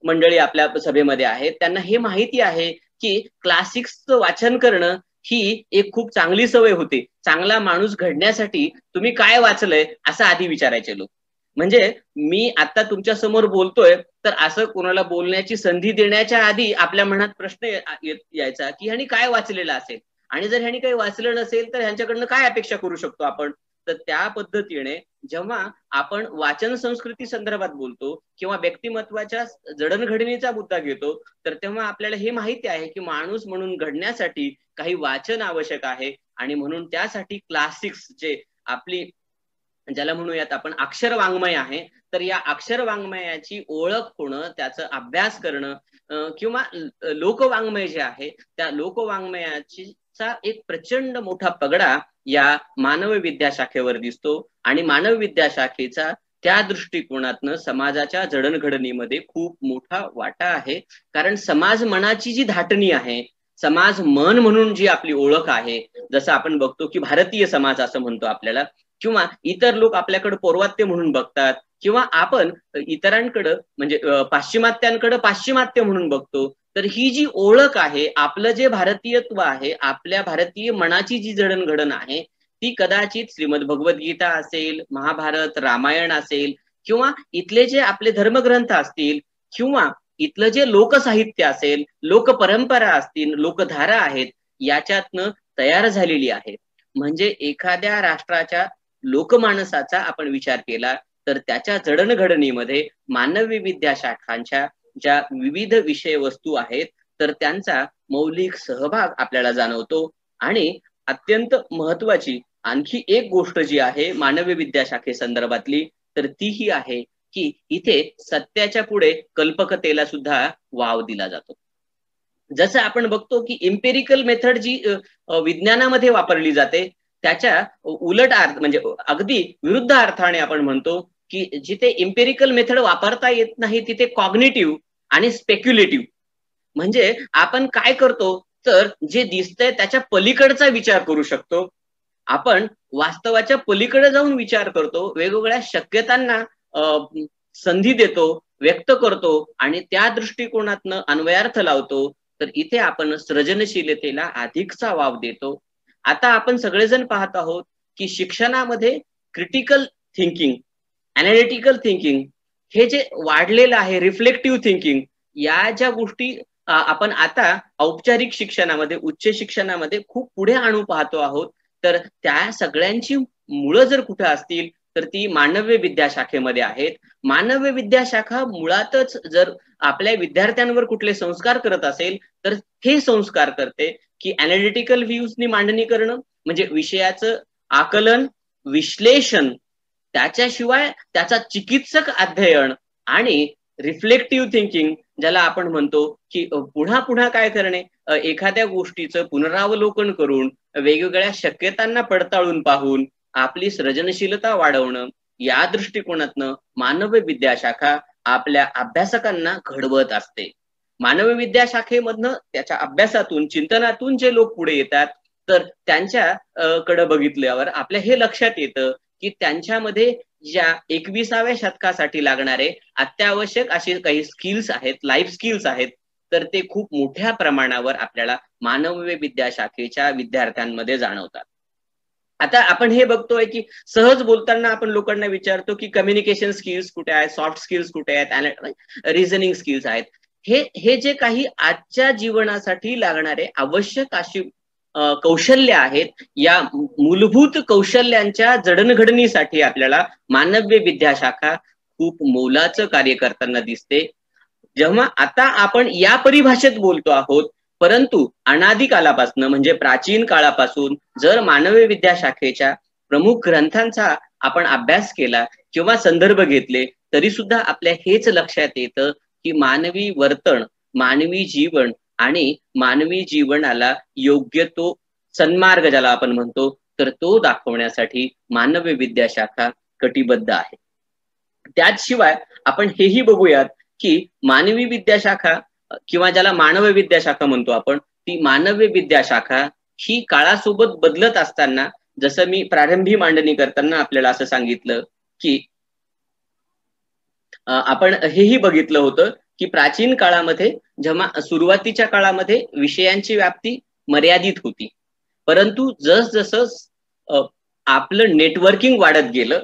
मंडळी आपल्या सभेमध्ये आहेत त्यांना हे माहिती आहे की क्लासिक्सचं वाचन करणं ही एक खूप चांगली सवय होती. चांगला माणूस घडण्यासाठी तुम्ही काय वाचलंय असं आधी विचारायचे लोक. म्हणजे मी आता तुमच्या समोर बोलतोय तर असं कोणाला बोलण्याची संधी देण्याच्या आधी आपल्या मनात प्रश्न यायचा की ह्यानी काय वाचलेलं असेल आणि जर ह्यानी काही वाचलं नसेल तर ह्यांच्याकडनं काय अपेक्षा करू शकतो आपण. तर त्या पद्धतीने जेव्हा आपण वाचन संस्कृती संदर्भात बोलतो किंवा व्यक्तिमत्वाच्या जडणघडणीचा मुद्दा घेतो तर तेव्हा आपल्याला हे माहिती आहे की माणूस म्हणून घडण्यासाठी काही वाचन आवश्यक आहे आणि म्हणून त्यासाठी क्लासिक्स जे आपली ज्याला म्हणूयात आपण अक्षर वाङ्मय आहे, तर या अक्षर वाङ्मयाची ओळख होणं, त्याचा अभ्यास करणं किंवा लोकवाङ्मय जे आहे त्या लोकवाङ्मयाची एक प्रचंड मोठा पगडा या मानव विद्या शाखेवर दिसतो आणि मानव विद्या शाखेचा त्या दृष्टिकोनातनं समाजाच्या जडणघडणीमध्ये खूप मोठा वाटा आहे. कारण समाज मनाची जी धाटणी आहे, समाज मन म्हणून जी आपली ओळख आहे, जसं आपण बघतो की भारतीय समाज असं म्हणतो आपल्याला किंवा इतर लोक आपल्याकडे पौर्वात्य म्हणून बघतात किंवा आपण इतरांकडे म्हणजे पाश्चिमात्यांकडे पाश्चिमात्य म्हणून बघतो. तर ही जी ओळख आहे, आपलं जे भारतीयत्व आहे, आपल्या भारतीय मनाची जी जडणघडण आहे ती कदाचित श्रीमद भगवद्गीता असेल, महाभारत, रामायण असेल किंवा इथले जे आपले धर्मग्रंथ असतील किंवा इथलं जे लोकसाहित्य असेल, लोकपरंपरा असतील, लोकधारा आहेत, याच्यातनं तयार झालेली आहे. म्हणजे एखाद्या राष्ट्राच्या लोकमानसाचा आपण विचार केला तर त्याच्या जडणघडणीमध्ये मानवी विद्या शाखांच्या ज्या विविध विषय वस्तू आहेत तर त्यांचा मौलिक सहभाग आपल्याला जाणवतो. आणि अत्यंत महत्वाची आणखी एक गोष्ट जी आहे मानवी विद्या शाखे संदर्भातली तर ती ही आहे की इथे सत्याच्या पुढे कल्पकतेला सुद्धा वाव दिला जातो. जसं आपण बघतो की इम्पेरिकल मेथड जी विज्ञानामध्ये वापरली जाते त्याच्या उलट अर्थ म्हणजे अगदी विरुद्ध अर्थाने आपण म्हणतो की जिथे इम्पेरिकल मेथड वापरता येत नाही तिथे कॉग्निटिव्ह आणि स्पेक्युलेटिव्ह म्हणजे आपण काय करतो तर जे दिसतंय त्याच्या पलीकडचा विचार करू शकतो. आपण वास्तवाच्या पलीकडे जाऊन विचार करतो, वेगवेगळ्या शक्यतांना संधी देतो, व्यक्त करतो आणि त्या दृष्टिकोनातनं अन्वयार्थ लावतो. तर इथे आपण सृजनशीलतेला अधिकचा वाव देतो. आता आपण सगळेजण पाहत आहोत की शिक्षणामध्ये क्रिटिकल थिंकिंग अनालिटिकल थिंकिंग हे जे वाढलेलं आहे, रिफ्लेक्टिव्ह थिंकिंग, या ज्या गोष्टी आपण आता औपचारिक शिक्षणामध्ये, उच्च शिक्षणामध्ये खूप पुढे आणू पाहतो आहोत. तर त्या सगळ्यांची मुळं जर कुठे असतील तर ती मानव्य विद्याशाखेमध्ये आहेत. मानव्य विद्याशाखा मुळातच जर आपल्या विद्यार्थ्यांवर कुठले संस्कार करत असेल तर हे संस्कार करते की अनालिटिकल व्ह्यूजनी मांडणी करणं, म्हणजे विषयाचं आकलन, विश्लेषण, त्याच्याशिवाय त्याचा चिकित्सक अध्ययन आणि रिफ्लेक्टिव्ह थिंकिंग, ज्याला आपण म्हणतो की पुन्हा पुन्हा काय करणे, एखाद्या गोष्टीचं पुनरावलोकन करून वेगवेगळ्या शक्यतांना पडताळून पाहून आपली सृजनशीलता वाढवणं, या दृष्टिकोनातनं मानव विद्याशाखा आपल्या अभ्यासकांना घडवत असते. मानव विद्याशाखेमधनं, त्याच्या अभ्यासातून, चिंतनातून जे लोक पुढे येतात तर त्यांच्या कडे बघितल्यावर आपल्या हे लक्षात येतं की त्यांच्यामध्ये ज्या 21व्या शतकासाठी लागणारे अत्यावश्यक असे काही स्किल्स आहेत, लाईफ स्किल्स आहेत, तर ते खूप मोठ्या प्रमाणावर आपल्याला मानवी विद्याशाखेच्या विद्यार्थ्यांमध्ये जाणवतात. आता आपण हे बघतोय की सहज बोलताना आपण लोकांना विचारतो की कम्युनिकेशन स्किल्स कुठे आहेत, सॉफ्ट स्किल्स कुठे आहेत, रिझनिंग स्किल्स आहेत. हे जे काही आजच्या जीवनासाठी लागणारे आवश्यक अशी कौशल्य आहेत, या मूलभूत कौशल्यांच्या जडणघडणीसाठी आपल्याला मानव्य विद्याशाखा खूप मोलाचं कार्य करताना दिसते. जेव्हा आता आपण या परिभाषेत बोलतो आहोत, परंतु अनादी कालापासून, म्हणजे प्राचीन काळापासून जर मानवी विद्याशाखेच्या प्रमुख ग्रंथांचा आपण अभ्यास केला किंवा संदर्भ घेतले तरी सुद्धा आपल्या हेच लक्षात येतं की मानवी वर्तन, मानवी जीवन आणि मानवी जीवनाला योग्य तो सन्मार्ग ज्याला आपण म्हणतो, तर तो दाखवण्यासाठी मानवी विद्याशाखा कटिबद्ध आहे. त्याचशिवाय आपण हेही बघूयात की मानवी विद्याशाखा किंवा ज्याला मानव विद्याशाखा म्हणतो आपण, ती मानवी विद्याशाखा ही काळासोबत बदलत असताना, जसं मी प्रारंभी मांडणी करताना आपल्याला असं सांगितलं की आपण हेही बघितलं होतं की प्राचीन काळामध्ये, जेव्हा सुरुवातीच्या काळामध्ये विषयांची व्याप्ती मर्यादित होती, परंतु जसजसं आपलं नेटवर्किंग वाढत गेलं,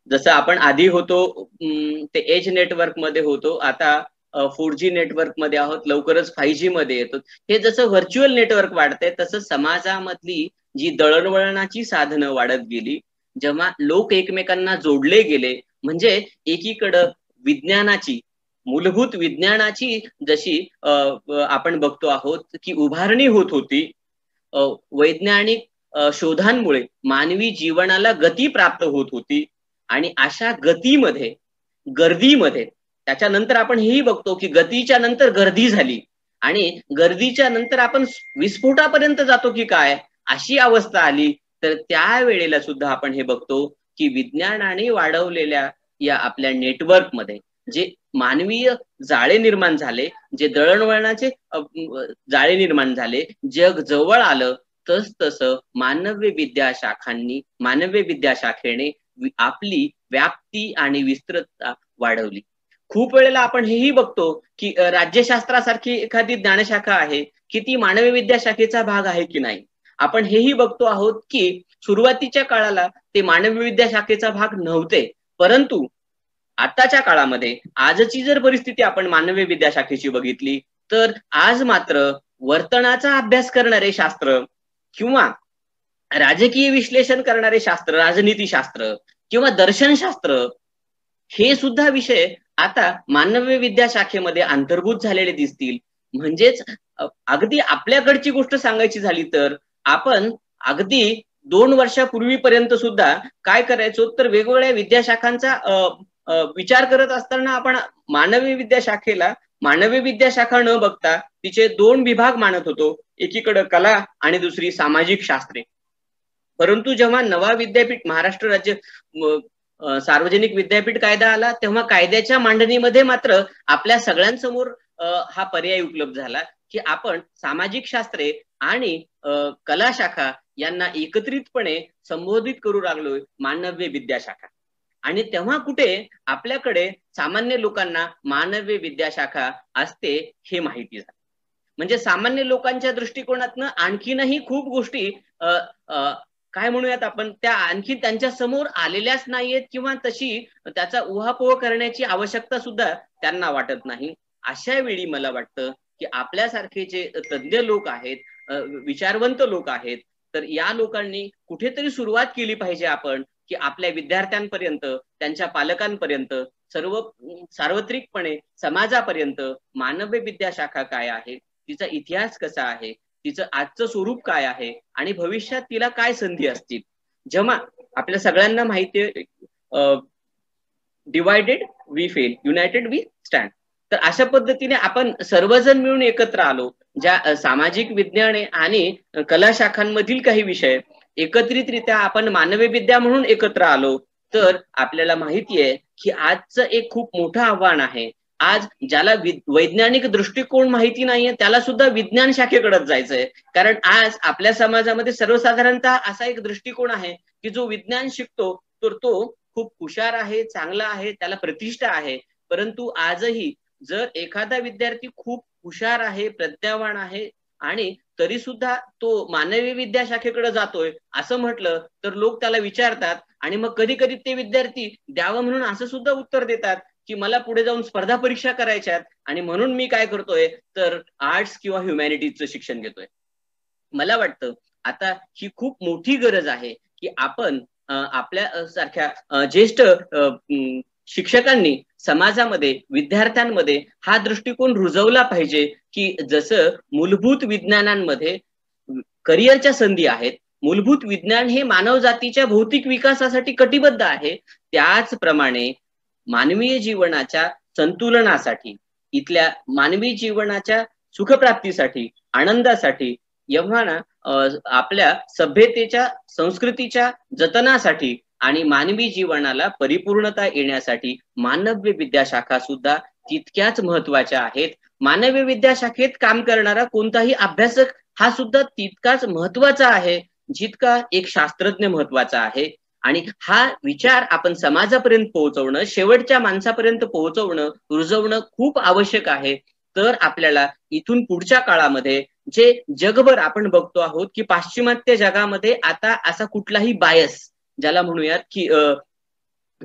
जसं आपण आधी होतो ते एज नेटवर्क मध्ये होतो, आता 4G नेटवर्क मध्ये आहोत, लवकरच 5G मध्ये येतो. हे जसं व्हर्च्युअल नेटवर्क वाढतंय तसं समाजामधली जी दळणवळणाची साधनं वाढत गेली, जेव्हा लोक एकमेकांना जोडले गेले, म्हणजे एकीकडं विज्ञानाची, मूलभूत विज्ञानाची जशी आपण बघतो आहोत की उभारणी होत होती, वैज्ञानिक शोधांमुळे मानवी जीवनाला गती प्राप्त होत होती, आणि अशा गतीमध्ये, गर्दीमध्ये, त्याच्यानंतर आपण हेही बघतो की गतीच्या नंतर गर्दी झाली, आणि गर्दीच्या नंतर आपण विस्फोटापर्यंत जातो की काय, अशी अवस्था आली. तर त्या वेळेला सुद्धा आपण हे बघतो की विज्ञानाने वाढवलेल्या या आपल्या नेटवर्कमध्ये जे मानवीय जाळे निर्माण झाले, जे दळणवळणाचे जाळे निर्माण झाले, जग जवळ आलं, तस तसं मानव्य विद्याशाखांनी, मानव्य विद्याशाखेने आपली व्याप्ती आणि विस्तृतता वाढवली. खूप वेळेला आपण हेही बघतो की राज्यशास्त्रासारखी एखादी ज्ञानशाखा आहे की ती मानवी विद्याशाखेचा भाग आहे की नाही. आपण हेही बघतो आहोत की सुरुवातीच्या काळाला ते मानवी विद्याशाखेचा भाग नव्हते, परंतु आताच्या काळामध्ये, आजची जर परिस्थिती आपण मानवी विद्याशाखेची बघितली तर आज मात्र वर्तनाचा अभ्यास करणारे शास्त्र किंवा राजकीय विश्लेषण करणारे शास्त्र, राजनीतीशास्त्र किंवा दर्शनशास्त्र, हे सुद्धा विषय आता मानव्य विद्याशाखेमध्ये अंतर्भूत झालेले दिसतील. म्हणजेच अगदी आपल्याकडची गोष्ट सांगायची झाली तर आपण अगदी 2 वर्षापूर्वीपर्यंत सुद्धा काय करायचो, तर वेगवेगळ्या विद्याशाखांचा विचार करत असताना आपण मानवी विद्याशाखेला मानवी विद्याशाखा न बघता तिचे 2 विभाग मानत होतो, एकीकडे कला आणि दुसरी सामाजिक शास्त्रे. परंतु जेव्हा नवा विद्यापीठ, महाराष्ट्र राज्य सार्वजनिक विद्यापीठ कायदा आला, तेव्हा कायद्याच्या मांडणीमध्ये मात्र आपल्या सगळ्यांसमोर हा पर्याय उपलब्ध झाला की आपण सामाजिक शास्त्रे आणि कला शाखा यांना एकत्रितपणे संबोधित करू लागलोय मानव्य विद्याशाखा. आणि तेव्हा कुठे आपल्याकडे सामान्य लोकांना मानव्य विद्याशाखा असते हे माहिती झालं. म्हणजे सामान्य लोकांच्या दृष्टिकोनातनं आणखीनही खूप गोष्टी काय म्हणूयात आपण, त्या आणखी त्यांच्या समोर आलेल्याच नाहीयेत किंवा तशी त्याचा उहापोह करण्याची आवश्यकता सुद्धा त्यांना वाटत नाही. अशा वेळी मला वाटतं की आपल्यासारखे जे तज्ञ लोक आहेत, विचारवंत लोक आहेत, तर या लोकांनी कुठेतरी सुरुवात केली पाहिजे आपण, की आपल्या विद्यार्थ्यांपर्यंत, त्यांच्या पालकांपर्यंत, सर्व सार्वत्रिकपणे समाजापर्यंत मानवी विद्याशाखा काय आहे, तिचा इतिहास कसा आहे, तिचं आजचं स्वरूप काय आहे आणि भविष्यात तिला काय संधी असतील. जेव्हा आपल्या सगळ्यांना माहिती आहे, divided we fall, united we stand. तर अशा पद्धतीने आपण सर्वजण मिळून एकत्र आलो, ज्या सामाजिक विज्ञाने आणि कला शाखांमधील काही विषय एकत्रितरित्या आपण मानवी विद्या म्हणून एकत्र आलो, तर आपल्याला माहिती आहे की आजचं एक खूप मोठं आव्हान आहे. आज ज्याला वैज्ञानिक दृष्टिकोन माहिती नाहीये त्याला सुद्धा विज्ञान शाखेकडे जायचंय. कारण आज आपल्या समाजामध्ये सर्वसाधारणतः असा एक दृष्टिकोन आहे की जो विज्ञान शिकतो तर तो खूप हुशार आहे, चांगला आहे, त्याला प्रतिष्ठा आहे. परंतु आजही जर एखादा विद्यार्थी खूप हुशार आहे, प्रज्ञावान आहे आणि तरी सुद्धा तो मानवी विद्या शाखेकडे जातोय असं म्हटलं तर लोक त्याला विचारतात आणि मग कधी कधी ते विद्यार्थी द्यावं म्हणून असं सुद्धा उत्तर देतात की मला पुढे जाऊन स्पर्धा परीक्षा करायच्यात आणि म्हणून मी काय करतोय तर आर्ट्स किंवा ह्युमॅनिटीजचं शिक्षण घेतोय. मला वाटतं आता ही खूप मोठी गरज आहे की आपण आपल्या सारख्या ज्येष्ठ शिक्षकांनी समाजामध्ये, विद्यार्थ्यांमध्ये हा दृष्टिकोन रुजवला पाहिजे की जसं मूलभूत विज्ञानांमध्ये करिअरच्या संधी आहेत, मूलभूत विज्ञान हे मानव जातीच्या भौतिक विकासासाठी कटिबद्ध आहे, त्याचप्रमाणे मानवीय जीवनाच्या संतुलनासाठी, इथल्या मानवी जीवनाच्या सुखप्राप्तीसाठी, आनंदासाठी, एव्हा आपल्या सभ्यतेच्या, संस्कृतीच्या जतनासाठी आणि मानवी जीवनाला परिपूर्णता येण्यासाठी मानवी विद्याशाखा सुद्धा तितक्याच महत्वाच्या आहेत. मानवी विद्याशाखेत काम करणारा कोणताही अभ्यासक हा सुद्धा तितकाच महत्वाचा आहे जितका एक शास्त्रज्ञ महत्वाचा आहे. आणि हा विचार आपण समाजापर्यंत पोहोचवणं, शेवटच्या माणसापर्यंत पोहोचवणं, रुजवणं खूप आवश्यक आहे. तर आपल्याला इथून पुढच्या काळामध्ये जे जगभर आपण बघतो आहोत की पाश्चिमात्य जगामध्ये आता असा कुठलाही बायस ज्याला म्हणूयात की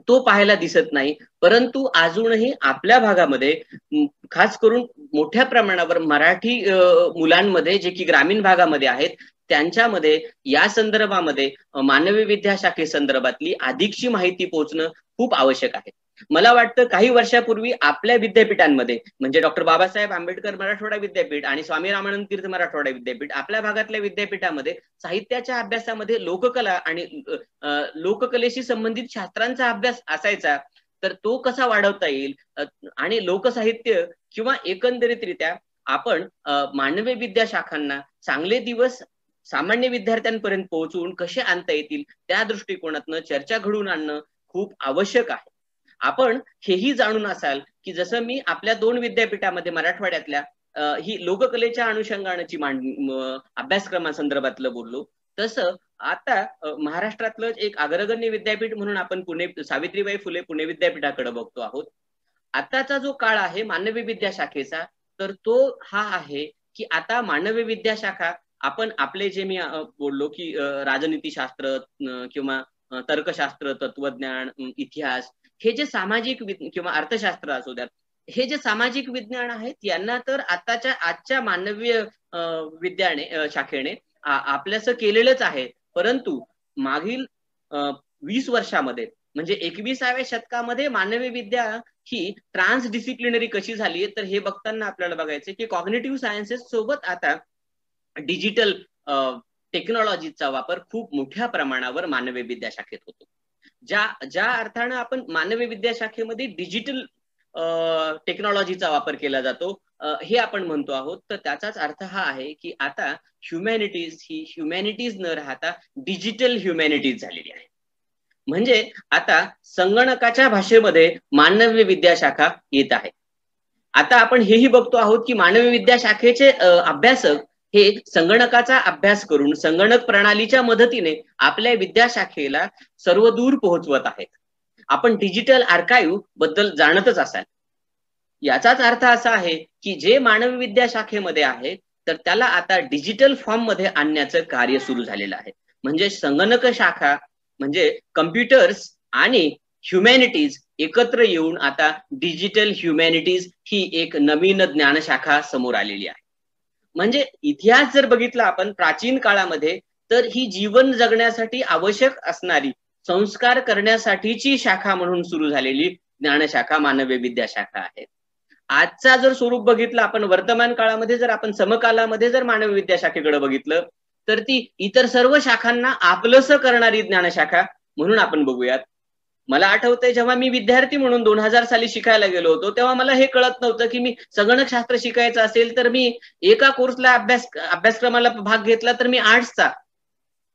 तो पाहायला दिसत नाही, परंतु अजूनही आपल्या भागामध्ये खास करून मोठ्या प्रमाणावर मराठी मुलांमध्ये जे की ग्रामीण भागामध्ये आहेत त्यांच्यामध्ये या संदर्भामध्ये मानवी विद्याशाखे संदर्भातली अधिकची माहिती पोहोचणं खूप आवश्यक आहे. मला वाटतं काही वर्षापूर्वी आपल्या विद्यापीठांमध्ये म्हणजे डॉक्टर बाबासाहेब आंबेडकर मराठवाडा विद्यापीठ आणि स्वामी रामानंद तीर्थ मराठवाडा विद्यापीठ आपल्या भागातल्या विद्यापीठामध्ये साहित्याच्या अभ्यासामध्ये लोककला आणि लोककलेशी संबंधित शास्त्रांचा अभ्यास असायचा. तर तो कसा वाढवता येईल आणि लोकसाहित्य किंवा एकंदरीतरित्या आपण मानवी विद्याशाखांना चांगले दिवस सामान्य विद्यार्थ्यांपर्यंत पोहोचवून कसे आणता येतील त्या दृष्टिकोनातनं चर्चा घडवून आणणं खूप आवश्यक आहे. आपण हेही जाणून असाल की जसं मी आपल्या 2 विद्यापीठामध्ये मराठवाड्यातल्या ही लोककलेच्या अनुषंगानेची अभ्यासक्रमासंदर्भातलं बोललो, तसं आता महाराष्ट्रातलं एक अग्रगण्य विद्यापीठ म्हणून आपण पुणे सावित्रीबाई फुले पुणे विद्यापीठाकडे बघतो आहोत. आताचा जो काळ आहे मानवी विद्याशाखेचा तर तो हा आहे की आता मानवी विद्याशाखा आपण आपले जे मी बोललो की राजनीतीशास्त्र किंवा तर्कशास्त्र, तत्वज्ञान, इतिहास हे जे सामाजिक किंवा अर्थशास्त्र असू द्यात, हे जे सामाजिक विज्ञान आहेत यांना तर आजच्या मानवीय विज्ञाने शाखेने आपल्यास केलेलंच आहे. परंतु मागील 20 वर्षामध्ये म्हणजे 21व्या शतकामध्ये मानवी विद्या ही ट्रान्सडिसिप्लिनरी कशी झाली तर हे बघताना आपल्याला बघायचं की कॉग्निटिव्ह सायन्सेस सोबत आता डिजिटल टेक्नॉलॉजीचा वापर खूप मोठ्या प्रमाणावर मानवी विद्याशाखेत होतो. ज्या अर्थानं आपण मानवी विद्याशाखेमध्ये डिजिटल टेक्नॉलॉजीचा वापर केला जातो हे आपण म्हणतो आहोत, तर त्याचाच अर्थ हा आहे की आता ह्युमॅनिटीज ही ह्युमॅनिटीज न राहता डिजिटल ह्युमॅनिटीज झालेली आहे. म्हणजे आता संगणकाच्या भाषेमध्ये मानवी विद्याशाखा येत आहे. आता आपण हेही बघतो आहोत की मानवी विद्याशाखेचे अभ्यासक हे संगणकाचा अभ्यास करून संगणक प्रणालीच्या मदतीने आपल्या विद्याशाखेला सर्वदूर पोहोचवत आहेत. आपण डिजिटल आर्काइव्ह बद्दल जाणतच असाल. याचाच अर्थ असा आहे की जे मानवी विद्याशाखेमध्ये आहे तर त्याला आता डिजिटल फॉर्म मध्ये आणण्याचं कार्य सुरू झालेलं आहे. म्हणजे संगणक शाखा म्हणजे कम्प्युटर्स आणि ह्युमॅनिटीज एकत्र येऊन आता डिजिटल ह्युमॅनिटीज ही एक नवीन ज्ञानशाखा समोर आलेली आहे. म्हणजे इतिहास जर बघितला आपण प्राचीन काळामध्ये, तर ही जीवन जगण्यासाठी आवश्यक असणारी संस्कार करण्यासाठीची शाखा म्हणून सुरू झालेली ज्ञानशाखा मानवी विद्याशाखा आहे. आजचा जर स्वरूप बघितलं आपण वर्तमान काळामध्ये, जर आपण समकालामध्ये जर मानवी विद्याशाखेकडे बघितलं, तर ती इतर सर्व शाखांना आपलंसं करणारी ज्ञानशाखा म्हणून आपण बघूयात. मला आठवतंय जेव्हा मी विद्यार्थी म्हणून 2000 साली शिकायला गेलो होतो, तेव्हा मला हे कळत नव्हतं की मी संगणकशास्त्र शिकायचं असेल तर मी एका कोर्सला अभ्यासक्रमाला भाग घेतला तर मी आर्ट्सचा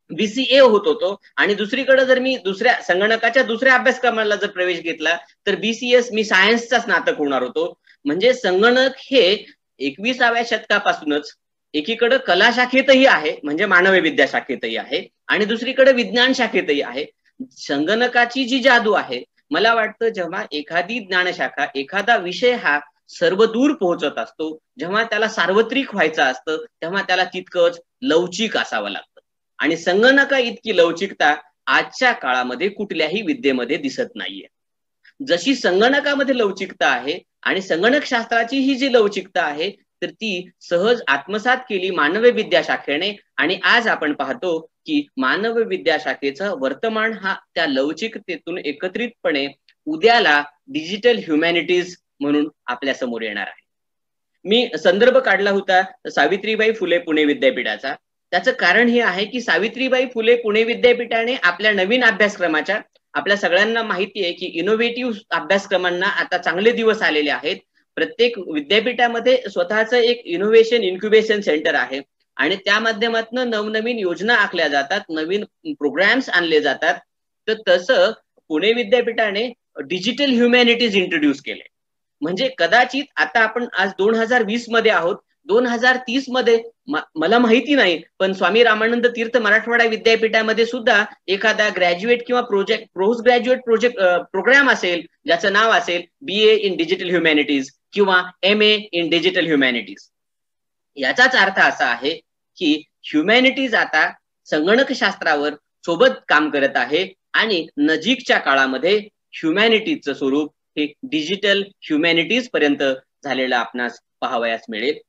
BCA होत होतो, आणि दुसरीकडे जर मी संगणकाच्या दुसऱ्या अभ्यासक्रमाला जर प्रवेश घेतला तर BCS मी सायन्सचा स्नातक होणार होतो. म्हणजे संगणक हे 21व्या शतकापासूनच एकीकडे कला शाखेतही आहे, म्हणजे मानवी विद्याशाखेतही आहे, आणि दुसरीकडे विज्ञान शाखेतही आहे. संगणकाची जी जादू आहे, मला वाटतं जेव्हा एखादी ज्ञानशाखा, एखादा विषय हा सर्वदूर पोहोचत असतो, जेव्हा त्याला सार्वत्रिक व्हायचं असतं, तेव्हा त्याला तितकंच लवचिक असावं लागतं. आणि संगणका इतकी लवचिकता आजच्या काळामध्ये कुठल्याही विद्येमध्ये दिसत नाहीये. जशी संगणकामध्ये लवचिकता आहे आणि संगणक शास्त्राची ही जी लवचिकता आहे, तर ती सहज आत्मसात केली मानवी विद्याशाखेने, आणि आज आपण पाहतो की मानवी विद्याशाखेचा वर्तमान हा त्या लवचिकतेतून एकत्रितपणे उद्याला डिजिटल ह्युमॅनिटीज म्हणून आपल्या समोर येणार आहे. मी संदर्भ काढला होता सावित्रीबाई फुले पुणे विद्यापीठाचा. त्याचं कारण हे आहे की सावित्रीबाई फुले पुणे विद्यापीठाने आपल्या नवीन अभ्यासक्रमाच्या, आपल्या सगळ्यांना माहिती आहे की इनोव्हेटिव्ह अभ्यासक्रमांना आता चांगले दिवस आलेले आहेत. प्रत्येक विद्यापीठामध्ये स्वतःचं एक इनोव्हेशन इन्क्युबेशन सेंटर आहे, आणि त्या माध्यमातून नवनवीन योजना आखल्या जातात, नवीन प्रोग्राम्स आणले जातात. तर तसं पुणे विद्यापीठाने डिजिटल ह्युमॅनिटीज इंट्रोड्यूस केले. म्हणजे कदाचित आता आपण आज 2020 मध्ये आहोत, 2030 मध्ये मला माहिती नाही, पण स्वामी रामानंद तीर्थ मराठवाडा विद्यापीठामध्ये सुद्धा एखादा ग्रॅज्युएट किंवा पोस्ट ग्रॅज्युएट प्रोग्राम असेल, ज्याचं नाव असेल BA इन डिजिटल ह्युमॅनिटीज किंवा MA इन डिजिटल ह्युमॅनिटीज. याचाच अर्थ असा आहे की ह्युमॅनिटीज आता संगणक शास्त्रावर सोबत काम करत आहे, आणि नजीकच्या काळामध्ये ह्युमॅनिटीजचं स्वरूप हे डिजिटल ह्युमॅनिटीज पर्यंत झालेलं आपणास पाहावयास मिळेल.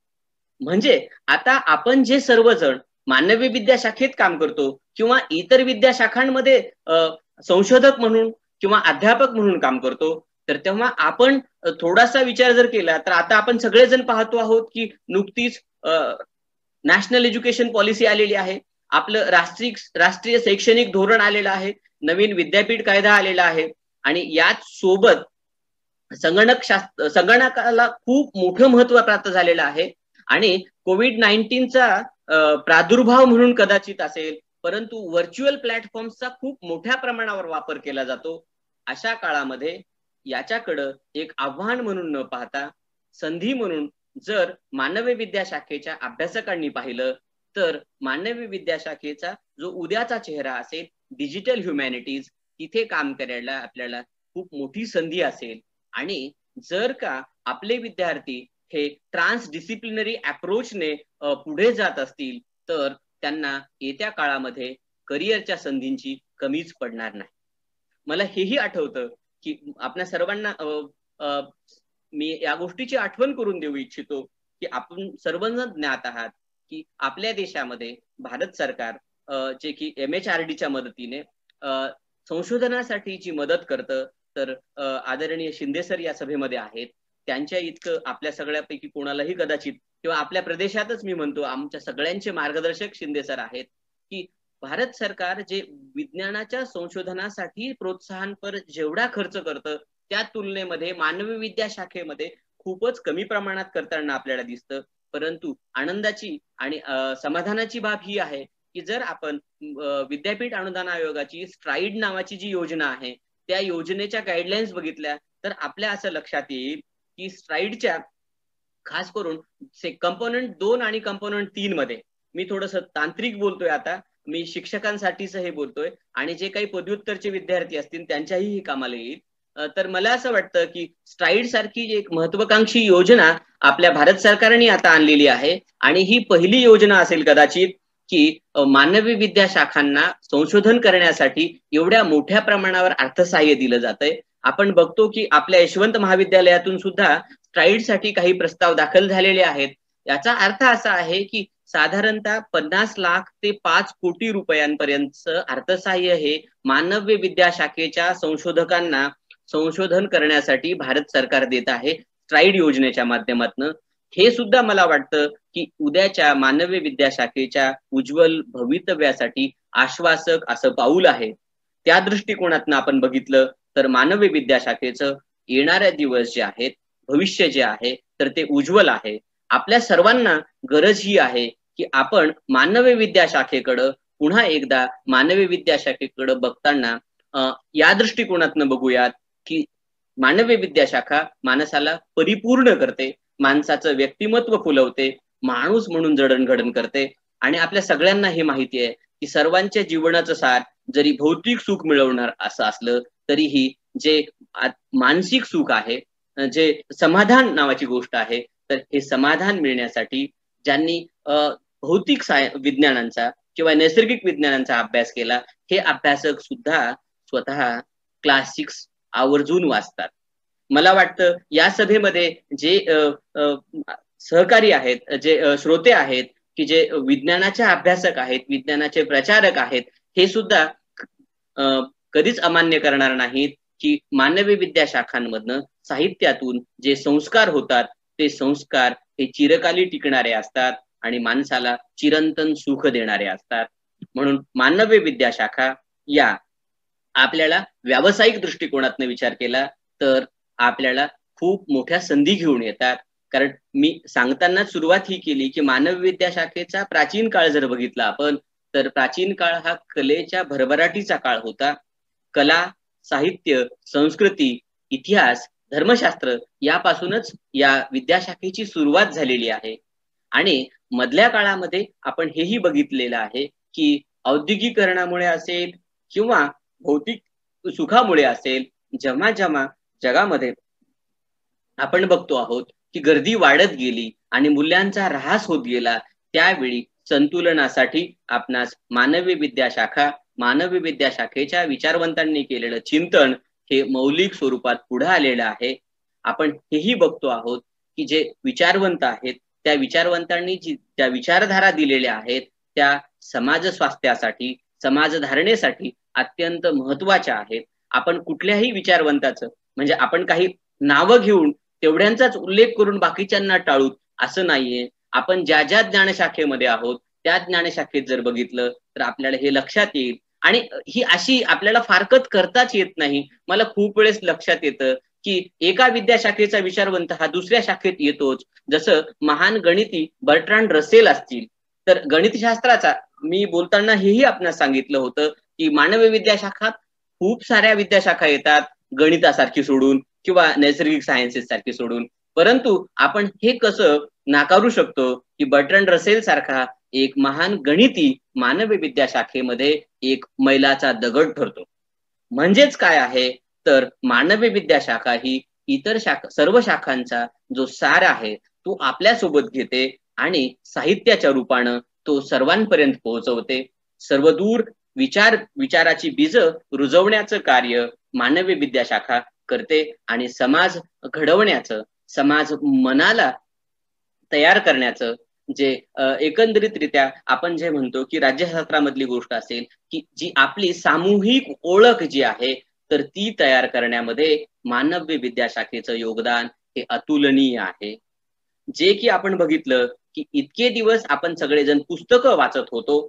म्हणजे आता आपण जे सर्वजण मानवी विद्याशाखेत काम करतो किंवा इतर विद्याशाखांमध्ये संशोधक म्हणून किंवा अध्यापक म्हणून काम करतो, तर तेव्हा आपण थोडासा विचार जर केला तर आता आपण सगळेजण पाहतो आहोत की नुकतीच नॅशनल एज्युकेशन पॉलिसी आलेली आहे, आपलं राष्ट्रीय शैक्षणिक धोरण आलेलं आहे, नवीन विद्यापीठ कायदा आलेला आहे, आणि याच सोबत संगणकाला खूप मोठं महत्व प्राप्त झालेलं आहे. आणि कोविड-19चा प्रादुर्भाव म्हणून कदाचित असेल, परंतु व्हर्च्युअल प्लॅटफॉर्मचा खूप मोठ्या प्रमाणावर वापर केला जातो. अशा काळामध्ये याच्याकडं एक आव्हान म्हणून न पाहता संधी म्हणून जर मानवी विद्याशाखेच्या अभ्यासकांनी पाहिलं, तर मानवी विद्याशाखेचा जो उद्याचा चेहरा असेल डिजिटल ह्युमॅनिटीज, तिथे काम करायला आपल्याला खूप मोठी संधी असेल. आणि जर का आपले विद्यार्थी हे ट्रान्सडिसिप्लिनरी अप्रोचने पुढे जात असतील, तर त्यांना येत्या काळामध्ये करिअरच्या संधींची कमीच पडणार नाही. मला हेही आठवतं की आपल्या सर्वांना मी या गोष्टीची आठवण करून देऊ इच्छितो की आपण सर्वजण ज्ञात आहात की आपल्या देशामध्ये भारत सरकार जे की MHRDच्या मदतीने संशोधनासाठी जी मदत करतं, तर आदरणीय शिंदे सर या सभेमध्ये आहेत. त्यांच्या इतकं आपल्या सगळ्यापैकी कोणालाही कदाचित, किंवा आपल्या प्रदेशातच मी म्हणतो आमच्या सगळ्यांचे मार्गदर्शक शिंदे सर आहेत, की भारत सरकार जे विज्ञानाच्या संशोधनासाठी प्रोत्साहनपर जेवढा खर्च करतं, त्या तुलनेमध्ये मानवी विद्याशाखेमध्ये खूपच कमी प्रमाणात करताना आपल्याला दिसतं. परंतु आनंदाची आणि समाधानाची बाब ही आहे की जर आपण विद्यापीठ अनुदान आयोगाची स्ट्राईड नावाची जी योजना आहे, त्या योजनेच्या गाईडलाईन्स बघितल्या तर आपल्या असं लक्षात येईल की स्ट्राईडच्या खास करून कंपोनंट 2 आणि कंपोनंट 3 मध्ये, मी थोडस तांत्रिक बोलतोय आता, मी शिक्षकांसाठीच हे बोलतोय आणि जे काही पदव्युत्तरचे विद्यार्थी असतील त्यांच्याही हे कामाला येईल. तर मला असं वाटतं की स्ट्राईड सारखी एक महत्वाकांक्षी योजना आपल्या भारत सरकारने आता आणलेली आहे, आणि ही पहिली योजना असेल कदाचित की मानवी विद्याशाखांना संशोधन करण्यासाठी एवढ्या मोठ्या प्रमाणावर अर्थसहाय्य दिलं जातंय. आपण बघतो की आपल्या यशवंत महाविद्यालयातून सुद्धा स्ट्राईडसाठी काही प्रस्ताव दाखल झालेले आहेत. याचा अर्थ असा आहे की साधारणतः 50 लाख ते 5 कोटी रुपयांपर्यंतचं अर्थसहाय्य हे मानवी विद्याशाखेच्या संशोधकांना संशोधन करण्यासाठी भारत सरकार देत आहे स्ट्राईड योजनेच्या माध्यमातून. हे सुद्धा मला वाटतं की उद्याच्या मानवी विद्याशाखेच्या उज्ज्वल भवितव्यासाठी आश्वासक असं पाऊल आहे. त्या दृष्टिकोनातून आपण बघितलं तर मानवी विद्याशाखेचं येणारे दिवस जे आहेत, भविष्य जे आहे तर ते उज्ज्वल आहे. आपल्या सर्वांना गरज ही आहे की आपण मानवी विद्याशाखेकडं पुन्हा एकदा मानवी विद्याशाखेकडे बघताना या दृष्टिकोनातून बघूयात की मानवी विद्याशाखा माणसाला परिपूर्ण करते, माणसाचं व्यक्तिमत्व फुलवते, माणूस म्हणून जडणघडण करते. आणि आपल्या सगळ्यांना हे माहिती आहे की सर्वांच्या जीवनाचं सार जरी भौतिक सुख मिळवणार असं असलं तरीही जे मानसिक सुख आहे, जे समाधान नावाची गोष्ट आहे, तर हे समाधान मिळण्यासाठी ज्यांनी भौतिक विज्ञानांचा किंवा नैसर्गिक विज्ञानांचा अभ्यास केला, हे अभ्यासक सुद्धा स्वतः क्लासिक्स आवर्जून वाचतात. मला वाटतं या सभेमध्ये जे सहकारी आहेत, जे श्रोते आहेत, की जे विज्ञानाचे अभ्यासक आहेत, विज्ञानाचे प्रचारक आहेत, हे सुद्धा कधीच अमान्य करणार नाहीत की मानवी विद्याशाखांमधनं साहित्यातून जे संस्कार होतात ते संस्कार हे चिरकाली टिकणारे असतात आणि माणसाला चिरंतन सुख देणारे असतात. म्हणून मानवी विद्याशाखा या आपल्याला व्यावसायिक दृष्टिकोनातून विचार केला तर आपल्याला खूप मोठ्या संधी घेऊन येतात. कारण मी सांगताना सुरुवात ही केली की मानवी विद्याशाखेचा प्राचीन काळ जर बघितला आपण तर प्राचीन काळ हा कलेच्या भरभराटीचा काळ होता. कला, साहित्य, संस्कृती, इतिहास, धर्मशास्त्र यापासूनच या विद्याशाखेची सुरुवात झालेली आहे. आणि मधल्या काळामध्ये आपण हेही बघितलेलं आहे की औद्योगिकरणामुळे असेल किंवा भौतिक सुखामुळे असेल, जेव्हा जेव्हा जगामध्ये आपण बघतो आहोत की गर्दी वाढत गेली आणि मूल्यांचा ऱ्हास होत गेला, त्यावेळी संतुलनासाठी आपणास मानवी विद्याशाखेच्या विचारवंतांनी केलेलं चिंतन हे मौलिक स्वरूपात पुढे आलेलं आहे. आपण हेही बघतो आहोत की जे विचारवंत आहेत त्या विचारवंतांनी ज्या विचारधारा दिलेल्या आहेत त्या समाज स्वास्थ्यासाठी, समाजधारणेसाठी अत्यंत महत्वाच्या आहेत. आपण कुठल्याही विचारवंताचं म्हणजे आपण काही नावं घेऊन तेवढ्यांचाच उल्लेख करून बाकीच्यांना टाळूत असं नाहीये. आपण ज्या ज्या ज्ञानशाखेमध्ये आहोत त्या ज्ञानशाखेत जर बघितलं तर आपल्याला हे लक्षात येईल. आणि ही अशी आपल्याला फारकत करताच येत नाही. मला खूप वेळेस लक्षात येतं की एका विद्याशाखेचा विचारवंत हा दुसऱ्या शाखेत येतोच. जसं महान गणिती बर्ट्रांड रसेल असतील तर गणितशास्त्राचा मी बोलताना हेही आपणास सांगितलं होतं की मानवी विद्याशाखात खूप साऱ्या विद्याशाखा येतात गणितासारखी सोडून किंवा नैसर्गिक सायन्सेस सारखी सोडून. परंतु आपण हे कसं नाकारू शकतो की बर्ट्रांड रसेल सारखा एक महान गणिती मानवी विद्याशाखेमध्ये एक मैलाचा दगड ठरतो. म्हणजेच काय आहे तर मानवी विद्याशाखा ही इतर सर्व शाखांचा जो सार आहे तो आपल्यासोबत घेते आणि साहित्याच्या रूपानं तो सर्वांपर्यंत पोहोचवते. सर्वदूर विचाराची बीज रुजवण्याचं कार्य मानवी विद्याशाखा करते आणि समाज घडवण्याचं, समाज मनाला तयार करण्याचं जे एकंदरीतरित्या आपण जे म्हणतो की राज्यशास्त्रामधली गोष्ट असेल की जी आपली सामूहिक ओळख जी आहे तर ती तयार करण्यामध्ये मानवी विद्याशाखेचं योगदान हे अतुलनीय आहे. जे की आपण बघितलं की इतके दिवस आपण सगळेजण पुस्तकं वाचत होतो,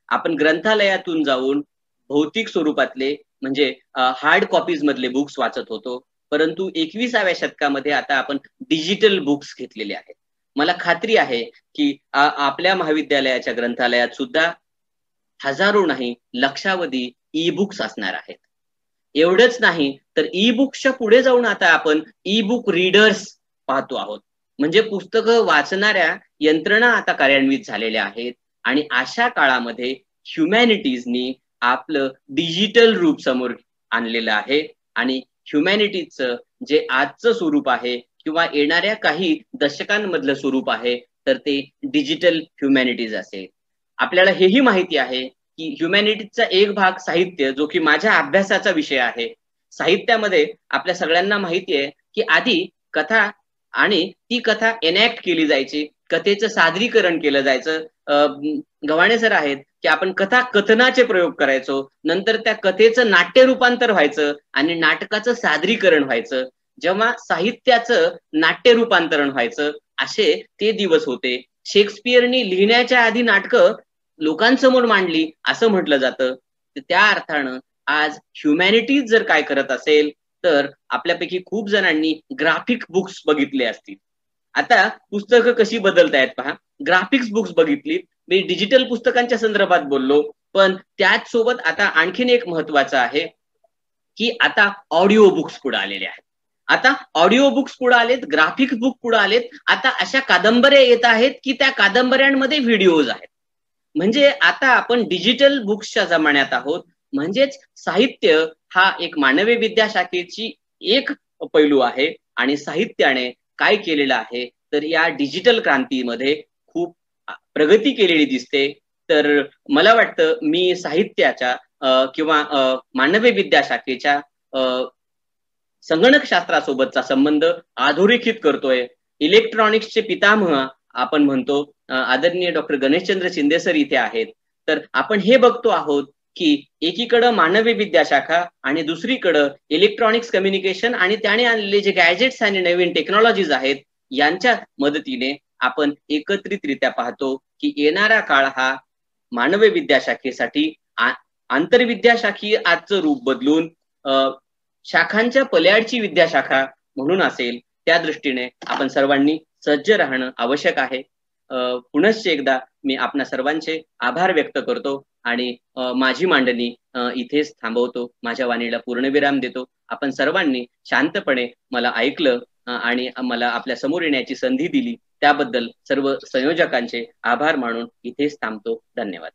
आपण ग्रंथालयातून जाऊन भौतिक स्वरूपातले म्हणजे हार्ड कॉपीज मधले बुक्स वाचत होतो. परंतु 21व्या शतकामध्ये आता आपण डिजिटल बुक्स घेतलेले आहेत. मला खात्री आहे की आपल्या महाविद्यालयाच्या ग्रंथालयात सुद्धा हजारो नाही लक्षावधी ई बुक्स असणार आहेत. एवढंच नाही तर ई बुक्सच्या पुढे जाऊन आता आपण ई बुक रीडर्स पाहतो आहोत. म्हणजे पुस्तकं वाचणाऱ्या यंत्रणा आता कार्यान्वित झालेल्या आहेत. आणि अशा काळामध्ये ह्युमॅनिटीजनी आपलं डिजिटल रूप समोर आणलेलं आहे आणि ह्युमॅनिटीजचं जे आजचं स्वरूप आहे किंवा येणाऱ्या काही दशकांमधलं स्वरूप आहे तर ते डिजिटल ह्युमॅनिटीज असेल. आपल्याला हेही माहिती आहे की ह्युमॅनिटीजचा एक भाग साहित्य, जो की माझ्या अभ्यासाचा विषय आहे. साहित्यामध्ये आपल्या सगळ्यांना माहिती आहे की आधी कथा आणि ती कथा एनॅक्ट केली जायची, कथेचं सादरीकरण केलं जायचं. गव्हाणे सर आहेत की आपण कथा कथनाचे प्रयोग करायचो, नंतर त्या कथेचं नाट्य रूपांतर व्हायचं आणि नाटकाचं सादरीकरण व्हायचं, जेव्हा साहित्याचं नाट्य रूपांतरण व्हायचं, असे ते दिवस होते. शेक्सपियरनी लिहिण्याच्या आधी नाटकं लोकांसमोर मांडली असं म्हटलं जातं. त्या अर्थानं आज ह्युमॅनिटीज जर काय करत असेल तर आपल्यापैकी खूप जणांनी ग्राफिक बुक्स बघितले असतील. आता पुस्तकं कशी बदलतायत पहा. ग्राफिक्स बुक्स बघितली, मी डिजिटल पुस्तकांच्या संदर्भात बोललो, पण त्याच सोबत आता आणखीन एक महत्वाचं आहे की आता ऑडिओ बुक्स पुढे आलेले आहेत. आता ऑडिओ बुक्स पुढे आलेत, ग्राफिक्स बुक पुढे आलेत. आता अशा कादंबऱ्या येत आहेत की त्या कादंबऱ्यांमध्ये व्हिडिओज आहेत. म्हणजे आता आपण डिजिटल बुक्सच्या जमान्यात आहोत. म्हणजेच साहित्य हा एक मानवी विद्याशाखेची एक पैलू आहे आणि साहित्याने काय केलेलं आहे तर या डिजिटल क्रांतीमध्ये खूप प्रगती केलेली दिसते. तर मला वाटतं मी साहित्याच्या किंवा मानवी विद्याशाखेच्या संगणक शास्त्रासोबतचा संबंध अधोरेखित करतोय. इलेक्ट्रॉनिक्सचे पितामह आपण म्हणतो आदरणीय डॉक्टर गणेशचंद्र शिंदे सर इथे आहेत. तर आपण हे बघतो आहोत की एकीकडं मानवी विद्याशाखा आणि दुसरीकडं इलेक्ट्रॉनिक्स कम्युनिकेशन आणि त्याने आणलेले जे गॅजेट्स आणि नवीन टेक्नॉलॉजीज आहेत यांच्या मदतीने आपण एकत्रितरित्या पाहतो की येणारा काळ हा मानवी विद्याशाखेसाठी आंतरविद्याशाखीय आजचं रूप बदलून शाखांच्या पल्याडची विद्याशाखा म्हणून असेल. त्या दृष्टीने आपण सर्वांनी सज्ज राहणं आवश्यक आहे. पुनश्च एकदा मी आपणा सर्वांचे आभार व्यक्त करतो आणि माझी मांडणी इथेच थांबवतो, माझ्या वाणीला पूर्णविराम देतो. आपण सर्वांनी शांतपणे मला ऐकलं आणि मला आपल्या समोर येण्याची संधी दिली त्याबद्दल सर्व संयोजकांचे आभार मानून इथेच थांबतो. धन्यवाद.